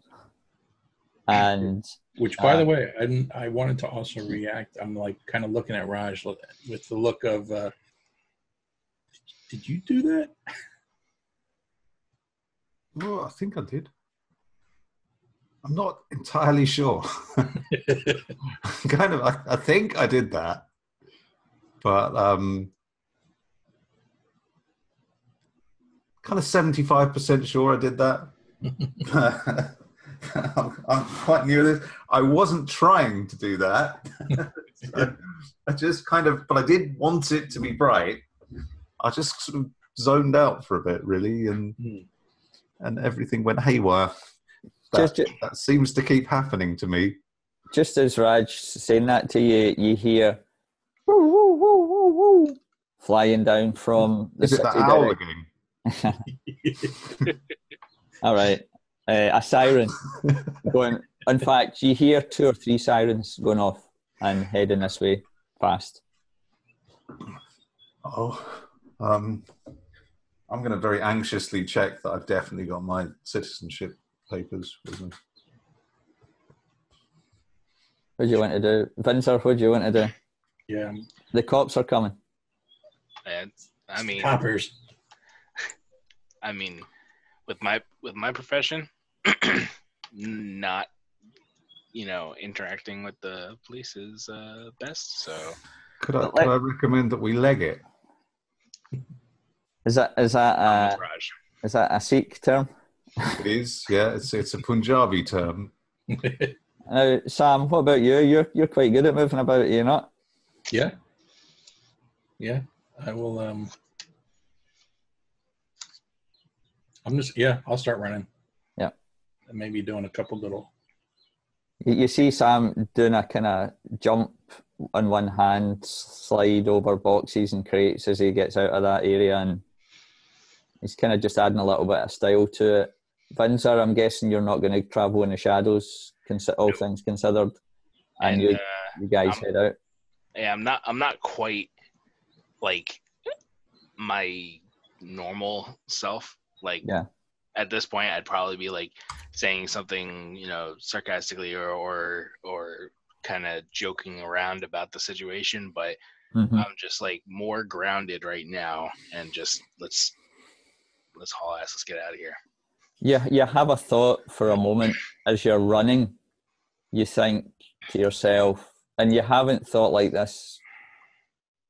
And which, by the way, I wanted to also react. I'm like kind of looking at Raj with the look of, did you do that? Well, I think I did. I'm not entirely sure. I think I did that, but kind of 75% sure I did that. I'm quite new to this. I wasn't trying to do that. I just but I did want it to be bright. I just sort of zoned out for a bit, really, and everything went haywire. That seems to keep happening to me. Just as Raj saying that to you, you hear woo, woo, woo, woo, woo, flying down from the city. Is it that owl again? All right. A siren going. In fact, you hear 2 or 3 sirens going off and heading this way fast. I'm going to very anxiously check that I've definitely got my citizenship papers with me. What do you want to do, Vincer? What do you want to do? Yeah, the cops are coming. Coppers. I mean, with my profession, not interacting with the police is best. So could I recommend that we leg it? Is that a Sikh term? It is, yeah. It's a Punjabi term. Now, Sam, what about you? You're quite good at moving about, are you not? Yeah. I will. I'll start running. Yeah. And maybe doing a couple little. You see Sam doing a kind of jump on one hand, slide over boxes and crates as he gets out of that area, and he's kind of just adding a little bit of style to it. Windsor, I'm guessing you're not going to travel in the shadows, all things considered, and you guys head out. Yeah, I'm not quite like my normal self. Like, at this point, I'd probably be like saying something, sarcastically or kind of joking around about the situation, but I'm just like more grounded right now, and just let's haul ass, let's get out of here. Yeah, you have a thought for a moment as you're running. You think to yourself, and you haven't thought like this.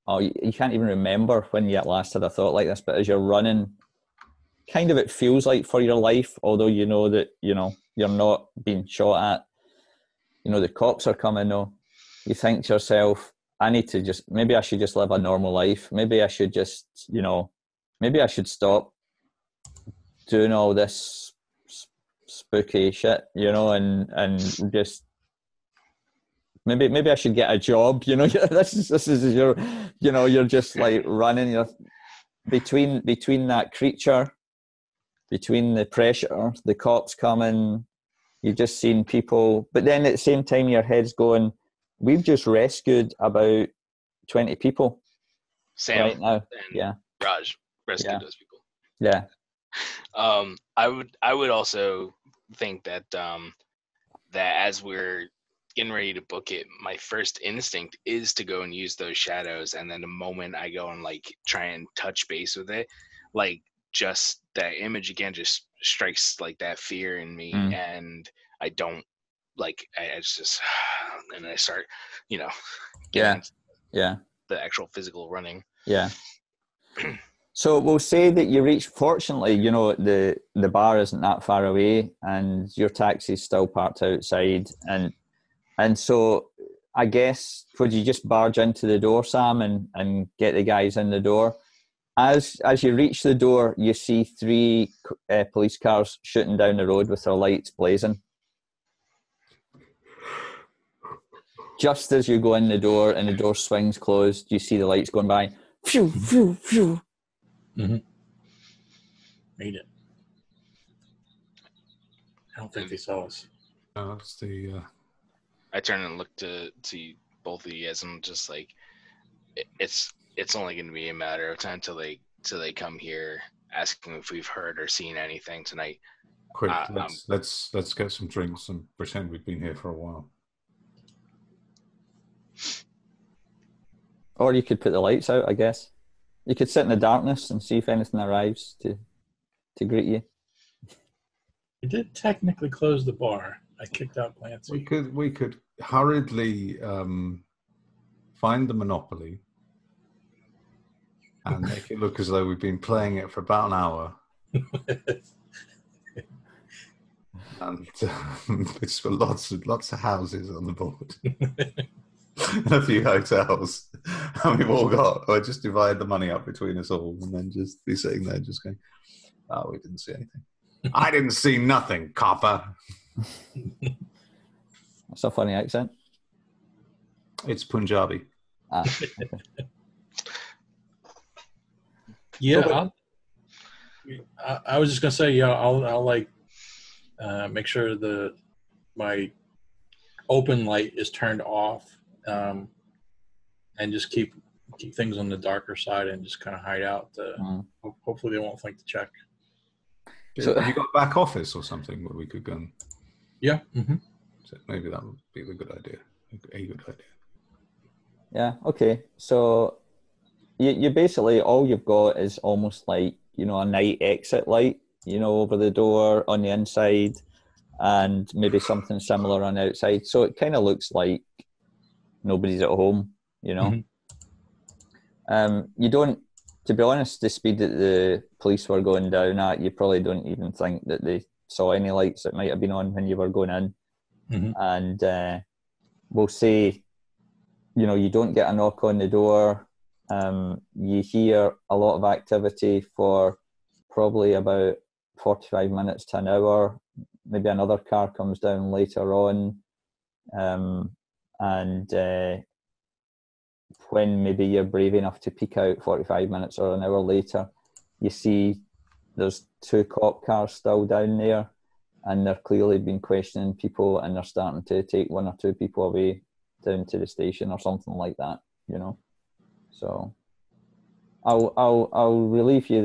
Oh, you can't even remember when you last had a thought like this. But as you're running, kind of it feels like for your life, although you know that you're not being shot at. The cops are coming. Though, you think to yourself, maybe I should just live a normal life. Maybe I should just, maybe I should stop doing all this spooky shit, and just maybe I should get a job. This is your, you're just like running. You're between that creature, between the pressure, the cops coming. You've just seen people, but then at the same time, your head's going, we've just rescued about 20 people. Sam right now. And Raj rescued those people. Yeah. I would also think that that as we're getting ready to book it, my first instinct is to go and use those shadows, and then the moment I go and like try and touch base with it, like just that image again just strikes like that fear in me, and I don't like it's just and I start the actual physical running. So we'll say that you reach, fortunately, the bar isn't that far away, and your taxi's still parked outside, and so I guess, would you just barge into the door, Sam, and get the guys in the door? As you reach the door, you see 3 police cars shooting down the road with their lights blazing. Just as you go in the door and the door swings closed, you see the lights going by. Phew, phew, phew. Mm-hmm. Made it. I don't think they saw us. It's the. I turn and look to see both of you guys. I'm just like, it's only going to be a matter of time till they come here asking if we've heard or seen anything tonight. Quick, let's get some drinks and pretend we've been here for a while. Or you could put the lights out, I guess. You could sit in the darkness and see if anything arrives to greet you. We did technically close the bar. I kicked out Clancy. We could hurriedly find the Monopoly and make it look as though we've been playing it for about an hour. And it's got lots of houses on the board. And a few hotels. And we've all or just divide the money up between us all and then just be sitting there just going, we didn't see anything. I didn't see nothing, copper. That's a funny accent. It's Punjabi. Okay. Yeah, I was just gonna say, I'll like make sure my open light is turned off, and just keep things on the darker side and just kind of hide out. Hopefully, they won't think to check. So, have you got a back office or something where we could go? Yeah. Mm-hmm. So maybe that would be a good idea. A good idea. Yeah. Okay. So you basically, all you've got is almost like, a night exit light, over the door on the inside, and maybe something similar on the outside. So it kind of looks like nobody's at home, Mm-hmm. You don't, to be honest, the speed that the police were going down at, you probably don't even think that they saw any lights that might have been on when you were going in. Mm-hmm. And we'll say, you don't get a knock on the door. You hear a lot of activity for probably about 45 minutes to an hour. Maybe another car comes down later on. And when maybe you're brave enough to peek out 45 minutes or an hour later, you see there's 2 cop cars still down there, and they're clearly been questioning people, and they're starting to take 1 or 2 people away down to the station or something like that, you know. So I'll relieve you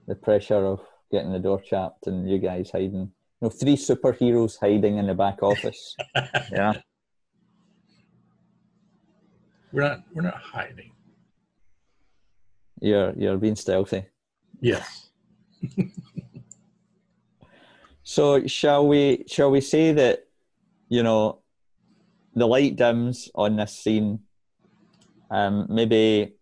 the pressure of getting the door chapped and you guys hiding. 3 superheroes hiding in the back office. Yeah. We're not hiding. You're being stealthy. Yes. So shall we say that, the light dims on this scene. Maybe,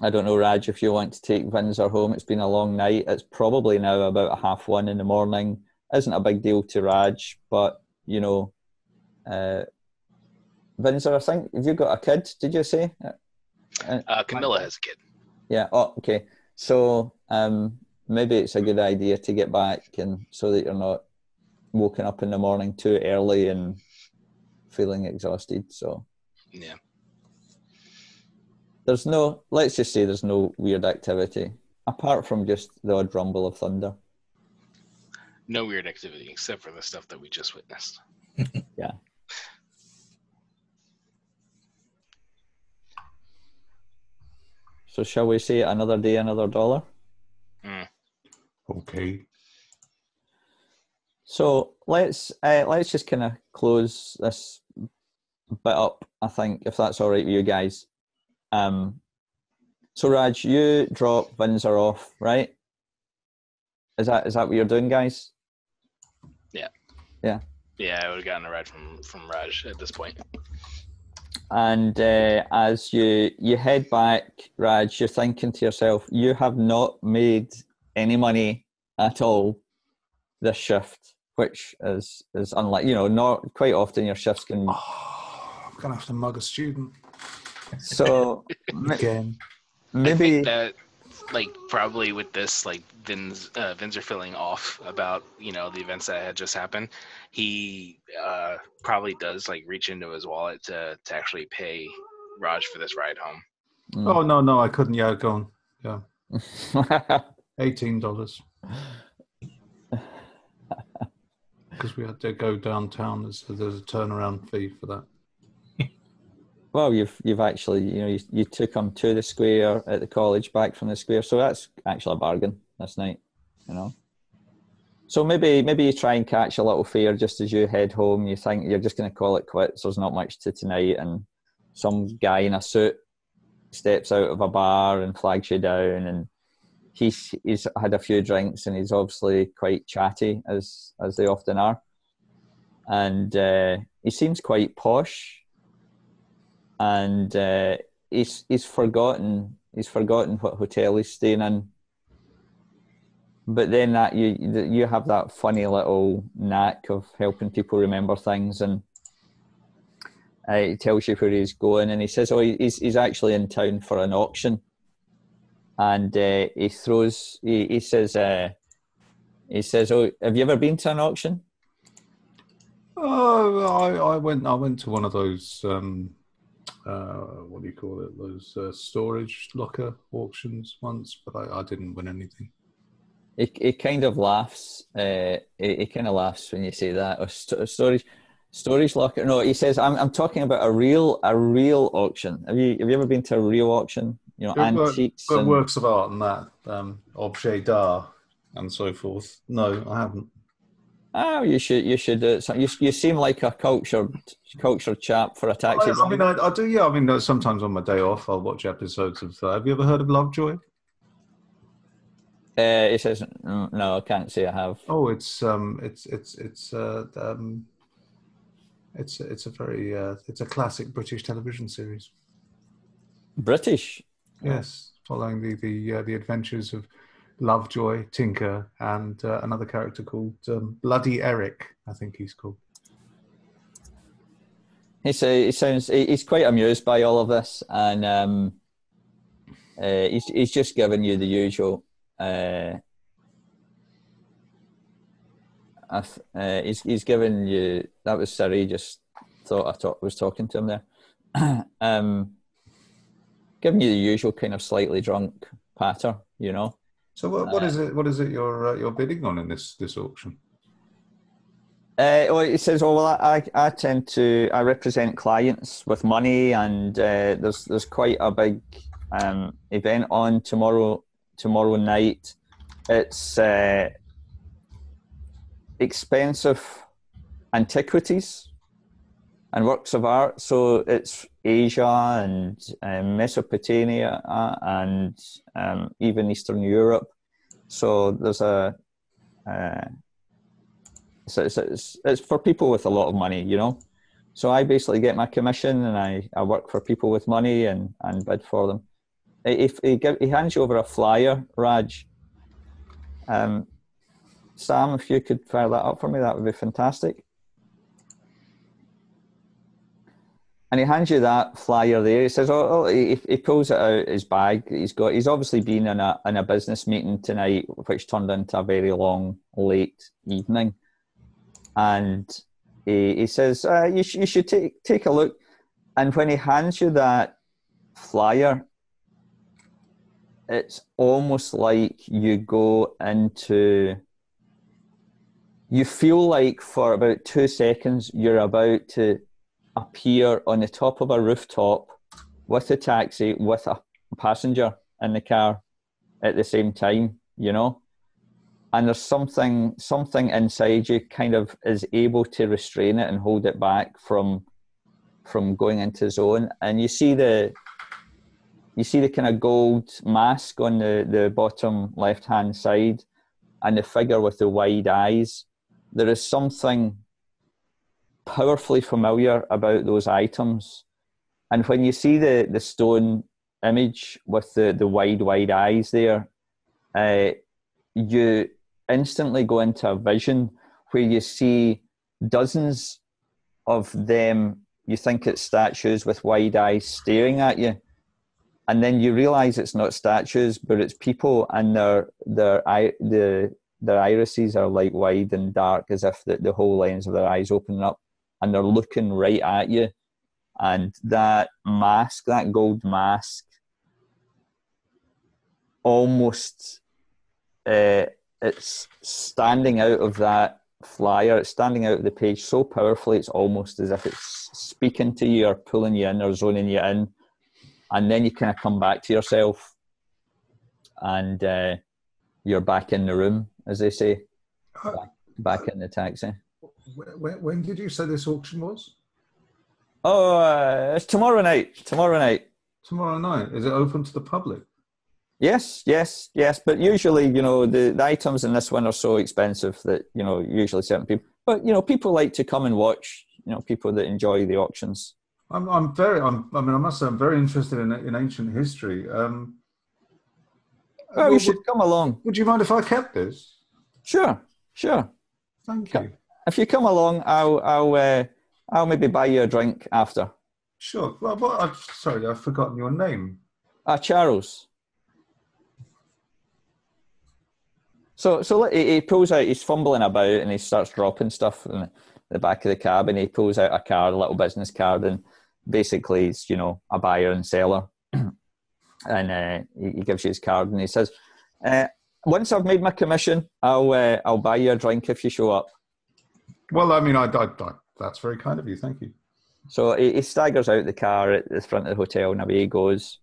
I don't know, Raj, if you want to take Windsor home. It's been a long night. It's probably now about 1:30 in the morning. Isn't a big deal to Raj, but, Windsor, I think, have you got a kid, did you say? Camilla has a kid. Yeah, oh, okay. So maybe it's a good idea to get back, and so that you're not woken up in the morning too early and feeling exhausted. So yeah, let's just say there's no weird activity apart from just the odd rumble of thunder. No weird activity except for the stuff that we just witnessed. Yeah. So shall we say another day, another dollar? Okay. So let's just kind of close this bit up, I think, if that's all right with you guys. So Raj, you drop Windsor off, right? Is that what you're doing, guys? Yeah. Yeah. Yeah, I would have gotten a ride from Raj at this point. And as you head back, Raj, you're thinking to yourself, you have not made any money at all this shift, which is unlike, not quite often your shifts can... Oh, I'm going to have to mug a student. So... Again. Maybe... I think that, probably with this, Vin's are feeling off about, the events that had just happened. He probably does, reach into his wallet to actually pay Raj for this ride home. Oh, no, I couldn't. Yeah, go on. Yeah. $18. Because we had to go downtown. There's a turnaround fee for that. Well, you've actually, you took him to the square at the college, back from the square, so that's actually a bargain this night, So maybe you try and catch a little fare just as you head home. You think you're just going to call it quits. There's not much to tonight, and some guy in a suit steps out of a bar and flags you down, and he's had a few drinks and he's obviously quite chatty as they often are, and he seems quite posh. And he's forgotten what hotel he's staying in. But then that you have that funny little knack of helping people remember things, and he tells you where he's going, and he says, he's actually in town for an auction, and he says, oh, have you ever been to an auction? Oh, I went to one of those. What do you call it? Those storage locker auctions once, but I didn't win anything. It kind of laughs. It kind of laughs when you say that. Storage locker. No, he says I'm talking about a real auction. Have you ever been to a real auction? Antiques, but works of art and that objet d'art and so forth. No, I haven't. Oh, you should do it. So you seem like a cultured chap for a taxi driver. I do. Yeah, sometimes on my day off, I'll watch episodes of. Have you ever heard of Lovejoy? He says no. I can't say I have. Oh, it's a very it's a classic British television series. British. Yes, following the adventures of Lovejoy, Tinker, and another character called Bloody Eric, I think he's called. He's quite amused by all of this, and he's just giving you the usual. He's giving you, that was Siri. Just thought I was talking to him there. Giving you the usual kind of slightly drunk patter, So what is it? What is it you're bidding on in this auction? Well, it says, "Oh, well, I tend to represent clients with money, and there's quite a big event on tomorrow night. It's expensive antiquities and works of art. So it's Asia and Mesopotamia and even Eastern Europe. So there's it's for people with a lot of money, you know. So I basically get my commission, and I work for people with money and bid for them. If he hands you over a flyer, Raj, Sam, if you could fire that up for me, that would be fantastic. And he hands you that flyer there. He says, he pulls it out of his bag. He's obviously been in a business meeting tonight, which turned into a very long, late evening. And he says, you should take a look. And when he hands you that flyer, it's almost like you feel like for about 2 seconds, you're about to appear on the top of a rooftop with a taxi with a passenger in the car at the same time, you know? And there's something inside you kind of is able to restrain it and hold it back from going into zone. And you see the kind of gold mask on the bottom left-hand side and the figure with the wide eyes. There is something powerfully familiar about those items. And when you see the stone image with the wide eyes there, you instantly go into a vision where you see dozens of them. You think it's statues with wide eyes staring at you. And then you realize it's not statues, but it's people, and their irises are like wide and dark, as if the whole lens of their eyes opening up, and they're looking right at you. And that mask, that gold mask, almost it's standing out of that flyer. It's standing out of the page so powerfully. It's almost as if it's speaking to you or pulling you in or zoning you in. And then you kind of come back to yourself, and you're back in the room, as they say, back in the taxi. When did you say this auction was? Oh, it's tomorrow night. Tomorrow night. Tomorrow night. Is it open to the public? Yes. But usually, you know, the items in this one are so expensive that, you know, usually certain people. But, you know, people like to come and watch. You know, people that enjoy the auctions. I must say, I'm very interested in ancient history. Well, you should come along. Would you mind if I kept this? Sure. Thank you. If you come along, I'll maybe buy you a drink after. Sure. Well, sorry, I've forgotten your name. Charles. So he pulls out. He's fumbling about and he starts dropping stuff in the back of the cab, and he pulls out a card, a little business card, and basically it's, you know, a buyer and seller. And he gives you his card, and he says, "Once I've made my commission, I'll buy you a drink if you show up." Well, I mean, that's very kind of you. Thank you. So he staggers out the car at the front of the hotel, and away he goes.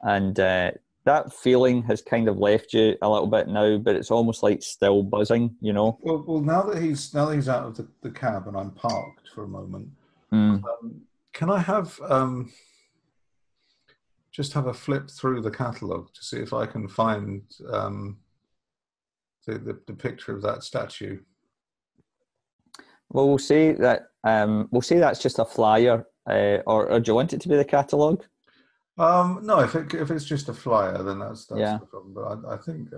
And that feeling has kind of left you a little bit now, but it's almost like still buzzing, you know. Well, now that he's out of the cab and I'm parked for a moment, can I have just have a flip through the catalogue to see if I can find the picture of that statue? Well, we'll say that's just a flyer, or do you want it to be the catalogue? No, if it's just a flyer, then that's yeah. No problem. But I think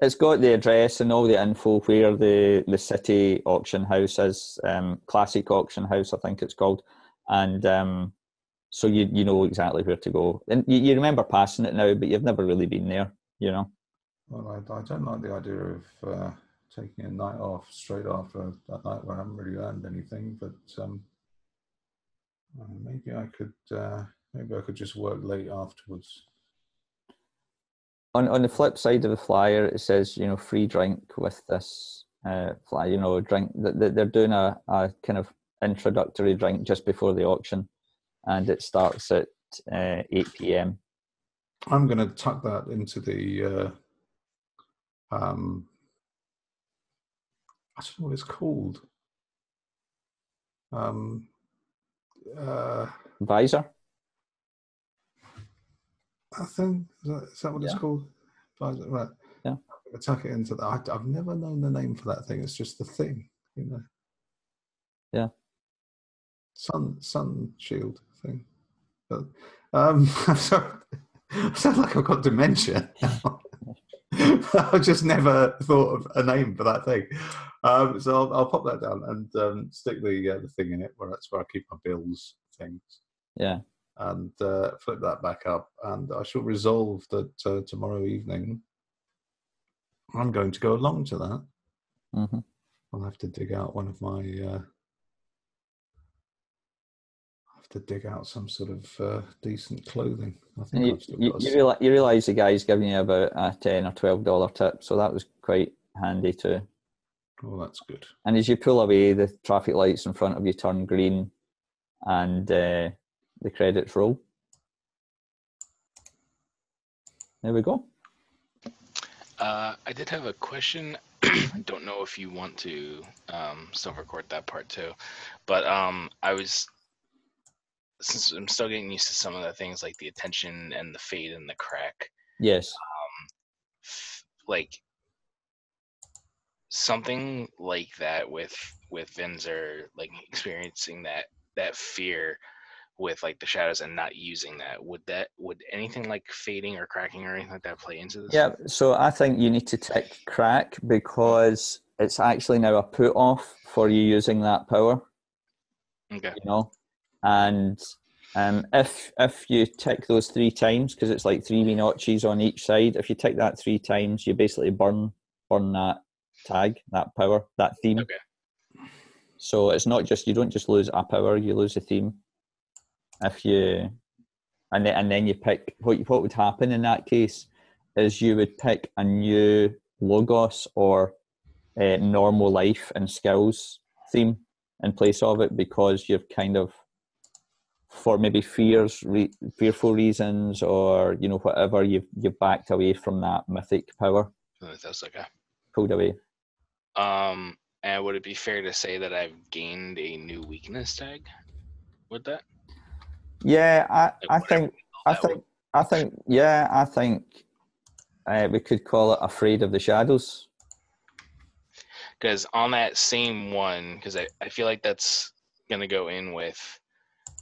it's got the address and all the info where the city auction house is, Classic Auction House, I think it's called, and so you know exactly where to go, and you remember passing it now, but you've never really been there, you know. Well, I don't like the idea of taking a night off straight after that night where I haven't really earned anything, but maybe I could just work late afterwards. On the flip side of the flyer, it says, you know, free drink with this flyer. You know, drink. They're doing a kind of introductory drink just before the auction, and it starts at 8 p.m. I'm going to tuck that into the. I don't know what it's called. Visor. I think is that what it's called? Right. Yeah. I'll tuck it into that. I've never known the name for that thing. It's just the thing, you know. Yeah. Sun shield thing. But, I'm sorry. I sound like I've got dementia. I've just never thought of a name for that thing. So I'll pop that down and stick the thing in it, where that's where I keep my bills things. Yeah. And flip that back up, and I shall resolve that tomorrow evening I'm going to go along to that. Mm-hmm. I'll have to dig out one of my. Have to dig out some sort of decent clothing. I think I've still got. You realise the guy's giving you about a $10 or $12 tip, so that was quite handy too. Oh, that's good. And as you pull away, the traffic lights in front of you turn green, and the credits roll. There we go. I did have a question. I don't know if you want to still record that part too, but since I'm still getting used to some of the things like the attention and the fade and the crack. Yes. Like something like that with Vinzer, like experiencing that fear with like the shadows and not using that. Would anything like fading or cracking or anything like that play into this? Yeah, so I think you need to tick crack because it's actually now a put off for you using that power. Okay. You know, and if you tick those 3 times, because it's like 3 wee notches on each side, if you tick that 3 times, you basically burn that tag, that power, that theme. Okay. So it's not just, you don't just lose a power, you lose a theme. If you and then you pick what would happen in that case is you would pick a new logos or normal life and skills theme in place of it, because you've kind of, for maybe fearful reasons, or you know, whatever, you've backed away from that mythic power. That's okay. Pulled away. And would it be fair to say that I've gained a new weakness tag with that? Yeah, I think we could call it Afraid of the Shadows. Because on that same one, because I feel like that's going to go in with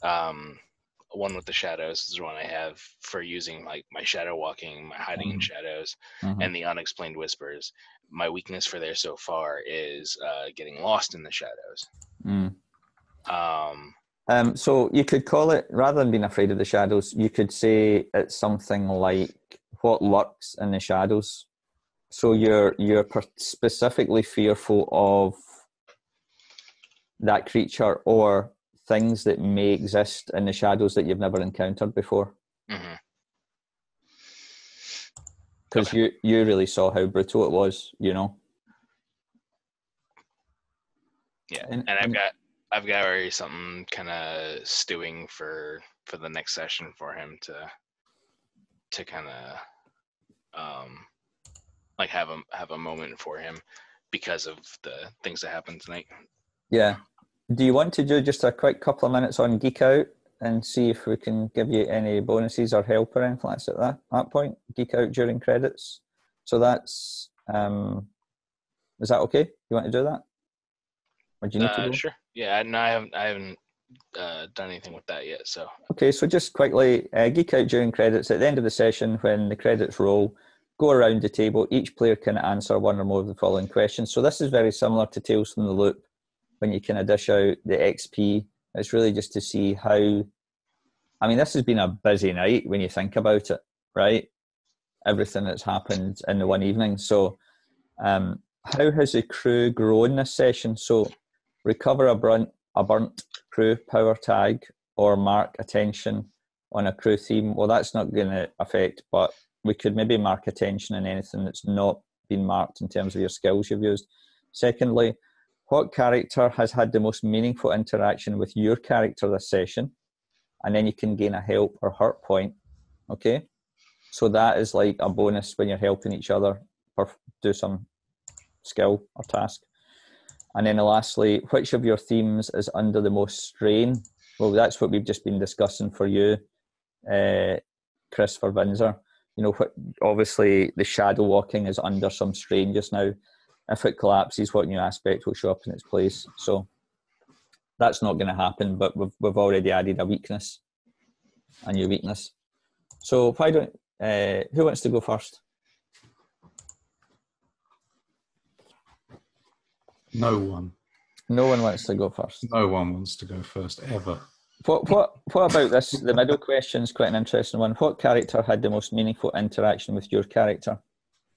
one with the shadows. This is one I have for using like my shadow walking, my hiding in shadows, and the unexplained whispers. My weakness for there so far is getting lost in the shadows. So you could call it, rather than being afraid of the shadows, you could say it's something like what lurks in the shadows. So you're specifically fearful of that creature or things that may exist in the shadows that you've never encountered before. Because you really saw how brutal it was, you know. Yeah, and I've got already something kind of stewing for the next session for him to kind of like have a moment for him because of the things that happened tonight. Yeah. Do you want to do just a quick couple of minutes on Geek Out and see if we can give you any bonuses or help or anything like that at that point? Geek Out during credits. So that's is that okay? You want to do that? Or do you need to go? Sure. Yeah, no, I haven't done anything with that yet. So okay, so just quickly, Geek Out during credits. At the end of the session, when the credits roll, go around the table. Each player can answer one or more of the following questions. So this is very similar to Tales from the Loop, when you kind of dish out the XP. It's really just to see how, I mean, this has been a busy night when you think about it, right? Everything that's happened in the one evening. So how has the crew grown this session? So recover a burnt crew power tag or mark attention on a crew theme. Well, that's not going to affect, but we could maybe mark attention on anything that's not been marked in terms of your skills you've used. Secondly, what character has had the most meaningful interaction with your character this session? And then you can gain a help or hurt point. Okay? So that is like a bonus when you're helping each other or do some skill or task. And then lastly, which of your themes is under the most strain? Well, that's what we've just been discussing for you, Chris, for Windsor. You know, obviously the shadow walking is under some strain just now. If it collapses, what new aspect will show up in its place? So that's not going to happen, but we've already added a weakness, a new weakness. So why don't, who wants to go first? No one. No one wants to go first. No one wants to go first, ever. What about this? The middle question is quite an interesting one. What character had the most meaningful interaction with your character?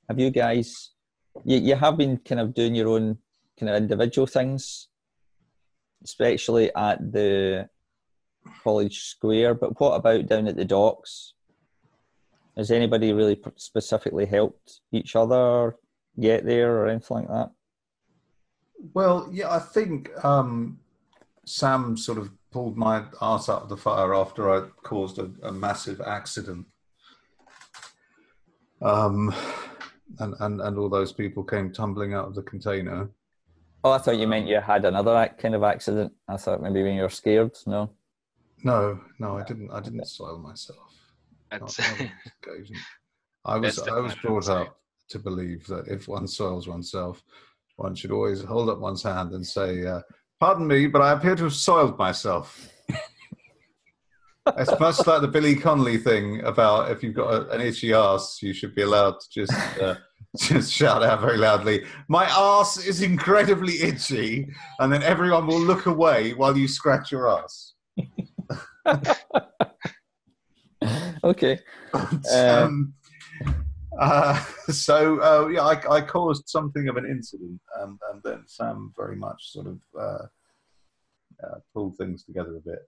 Have you guys, you have been kind of doing your own kind of individual things, especially at the College Square, but what about down at the docks? Has anybody really specifically helped each other get there or anything like that? Well, yeah, I think Sam sort of pulled my arse out of the fire after I caused a massive accident. And all those people came tumbling out of the container. Oh, I thought you meant you had another kind of accident. I thought maybe when you were scared. No. No, I didn't soil myself. That's I was brought up to believe that if one soils oneself, one should always hold up one's hand and say, "Pardon me, but I appear to have soiled myself." It's much like the Billy Connolly thing about if you've got an itchy arse, you should be allowed to just shout out very loudly, "My arse is incredibly itchy," and then everyone will look away while you scratch your arse. Okay. I caused something of an incident, and then Sam very much sort of pulled things together a bit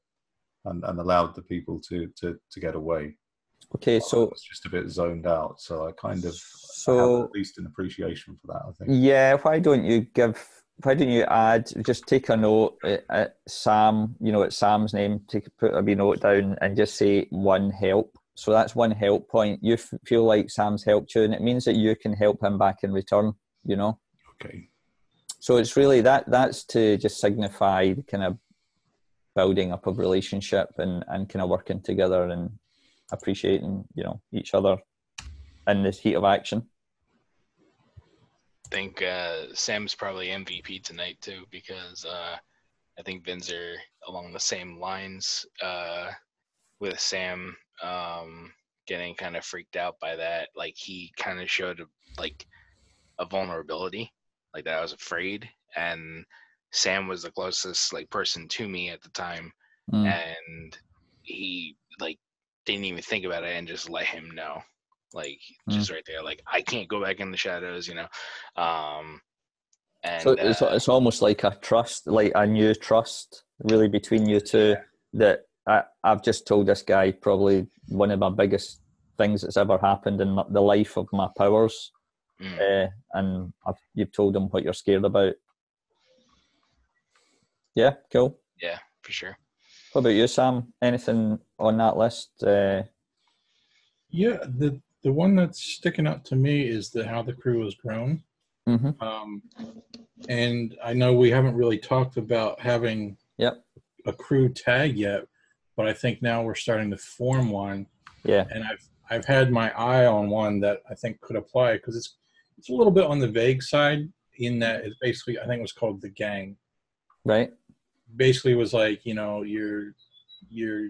and allowed the people to get away. Okay, so I was just a bit zoned out, so I kind of have at least an appreciation for that, I think. Yeah, why don't you take a note at Sam, at Sam's name, put a wee note down and just say one help. So that's one help point. You feel like Sam's helped you, and it means that you can help him back in return, Okay. So it's really that's to just signify the kind of building up of relationship and kind of working together and appreciating, each other in this heat of action. I think Sam's probably MVP tonight too, because I think Vinzer along the same lines with Sam getting kind of freaked out by that. Like he kind of showed a vulnerability, like that I was afraid, and Sam was the closest person to me at the time, and he didn't even think about it and just let him know. Just right there, I can't go back in the shadows, And so it's almost like a trust, like a new trust, really, between you two. Yeah. That I've just told this guy probably one of my biggest things that's ever happened in the life of my powers, and you've told him what you're scared about. Yeah, cool. Yeah, for sure. What about you, Sam? Anything on that list? Yeah, the one that's sticking out to me is how the crew has grown. Mm-hmm. And I know we haven't really talked about having a crew tag yet, but I think now we're starting to form one. Yeah. And I've had my eye on one that I think could apply, because it's a little bit on the vague side in that it's basically, I think it was called the gang. Right. Basically, it was you're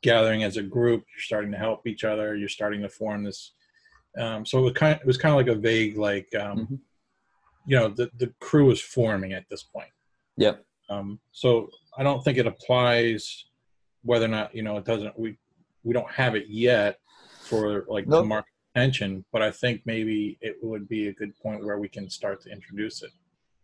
gathering as a group, you're starting to help each other, you're starting to form this. So it was kind of like a vague, the crew is forming at this point. Yep. So I don't think it applies whether or not, it doesn't, we don't have it yet for to mark attention, but I think maybe it would be a good point where we can start to introduce it.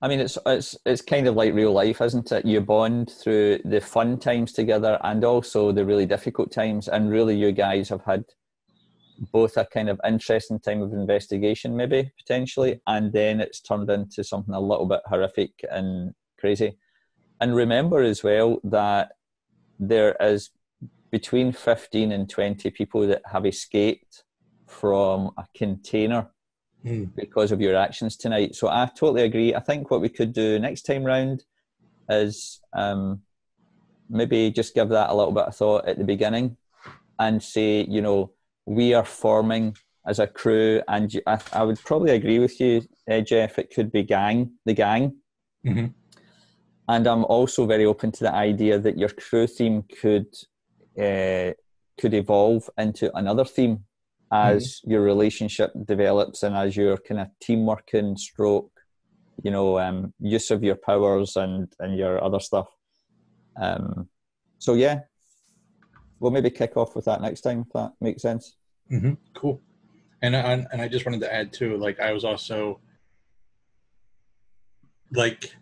I mean, it's kind of like real life, isn't it? You bond through the fun times together and also the really difficult times. And really, you guys have had both a kind of interesting time of investigation, maybe potentially, and then it's turned into something a little bit horrific and crazy. And remember as well that there is between 15 and 20 people that have escaped from a container because of your actions tonight. So I totally agree. I think what we could do next time round is maybe just give that a little bit of thought at the beginning and say, you know, we are forming as a crew, and I would probably agree with you, Jeff, it could be the gang. Mm-hmm. And I'm also very open to the idea that your crew theme could evolve into another theme as your relationship develops and as your kind of teamwork and stroke, you know, use of your powers and your other stuff. So yeah, we'll maybe kick off with that next time, if that makes sense. Mm-hmm. Cool. And I just wanted to add too, like, I was also like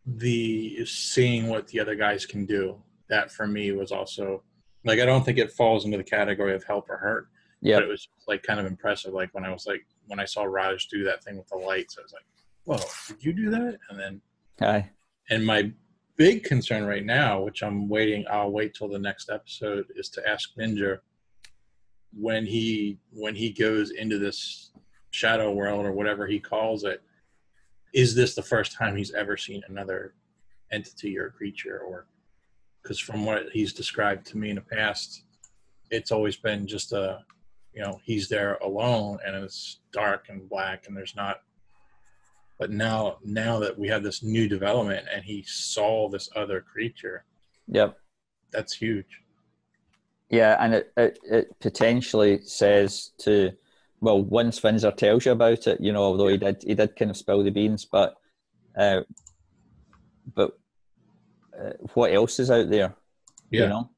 the seeing what the other guys can do. That for me was also like, I don't think it falls into the category of help or hurt. Yeah. But it was like kind of impressive. Like when I saw Raj do that thing with the lights, I was like, whoa, did you do that? And then, and my big concern right now, which I'll wait till the next episode, is to ask Ninja when he goes into this shadow world or whatever he calls it, is this the first time he's ever seen another entity or creature? Or because from what he's described to me in the past, it's always been just he's there alone and it's dark and black and there's not. But now that we have this new development and he saw this other creature, yep, that's huge. Yeah, and it potentially says to, well, one Svinzer tells you about it, you know, although he did kind of spill the beans, but what else is out there, you know?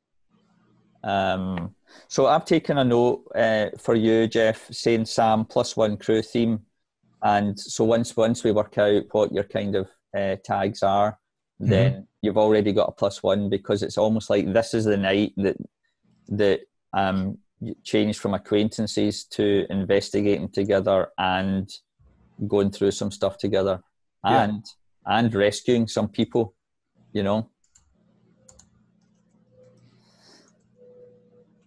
So I've taken a note for you, Jeff, saying Sam +1 crew theme, and so once we work out what your kind of tags are, then you've already got a +1, because it's almost like this is the night that changed from acquaintances to investigating together and going through some stuff together and rescuing some people, you know.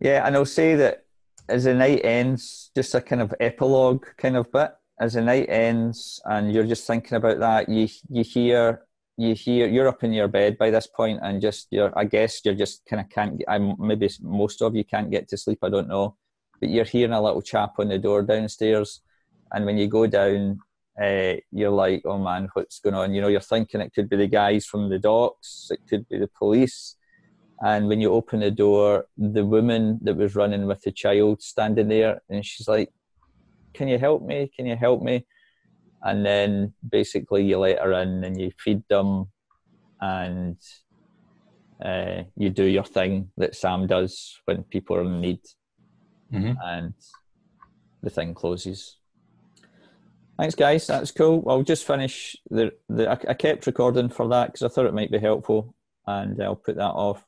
Yeah, and I'll say that as the night ends, just a kind of epilogue kind of bit, as the night ends and you're just thinking about that, you hear you're up in your bed by this point, and I guess you're just kind of can't. Maybe most of you can't get to sleep. I don't know, but you're hearing a little chap on the door downstairs, and when you go down, you're like, oh man, what's going on? You know, you're thinking it could be the guys from the docks, it could be the police, and when you open the door, the woman that was running with the child standing there, and she's like, "Can you help me? Can you help me?" And then basically you let her in and you feed them and you do your thing that Sam does when people are in need. And the thing closes. Thanks, guys. That's cool. I'll just finish I kept recording for that because I thought it might be helpful, and I'll put that off.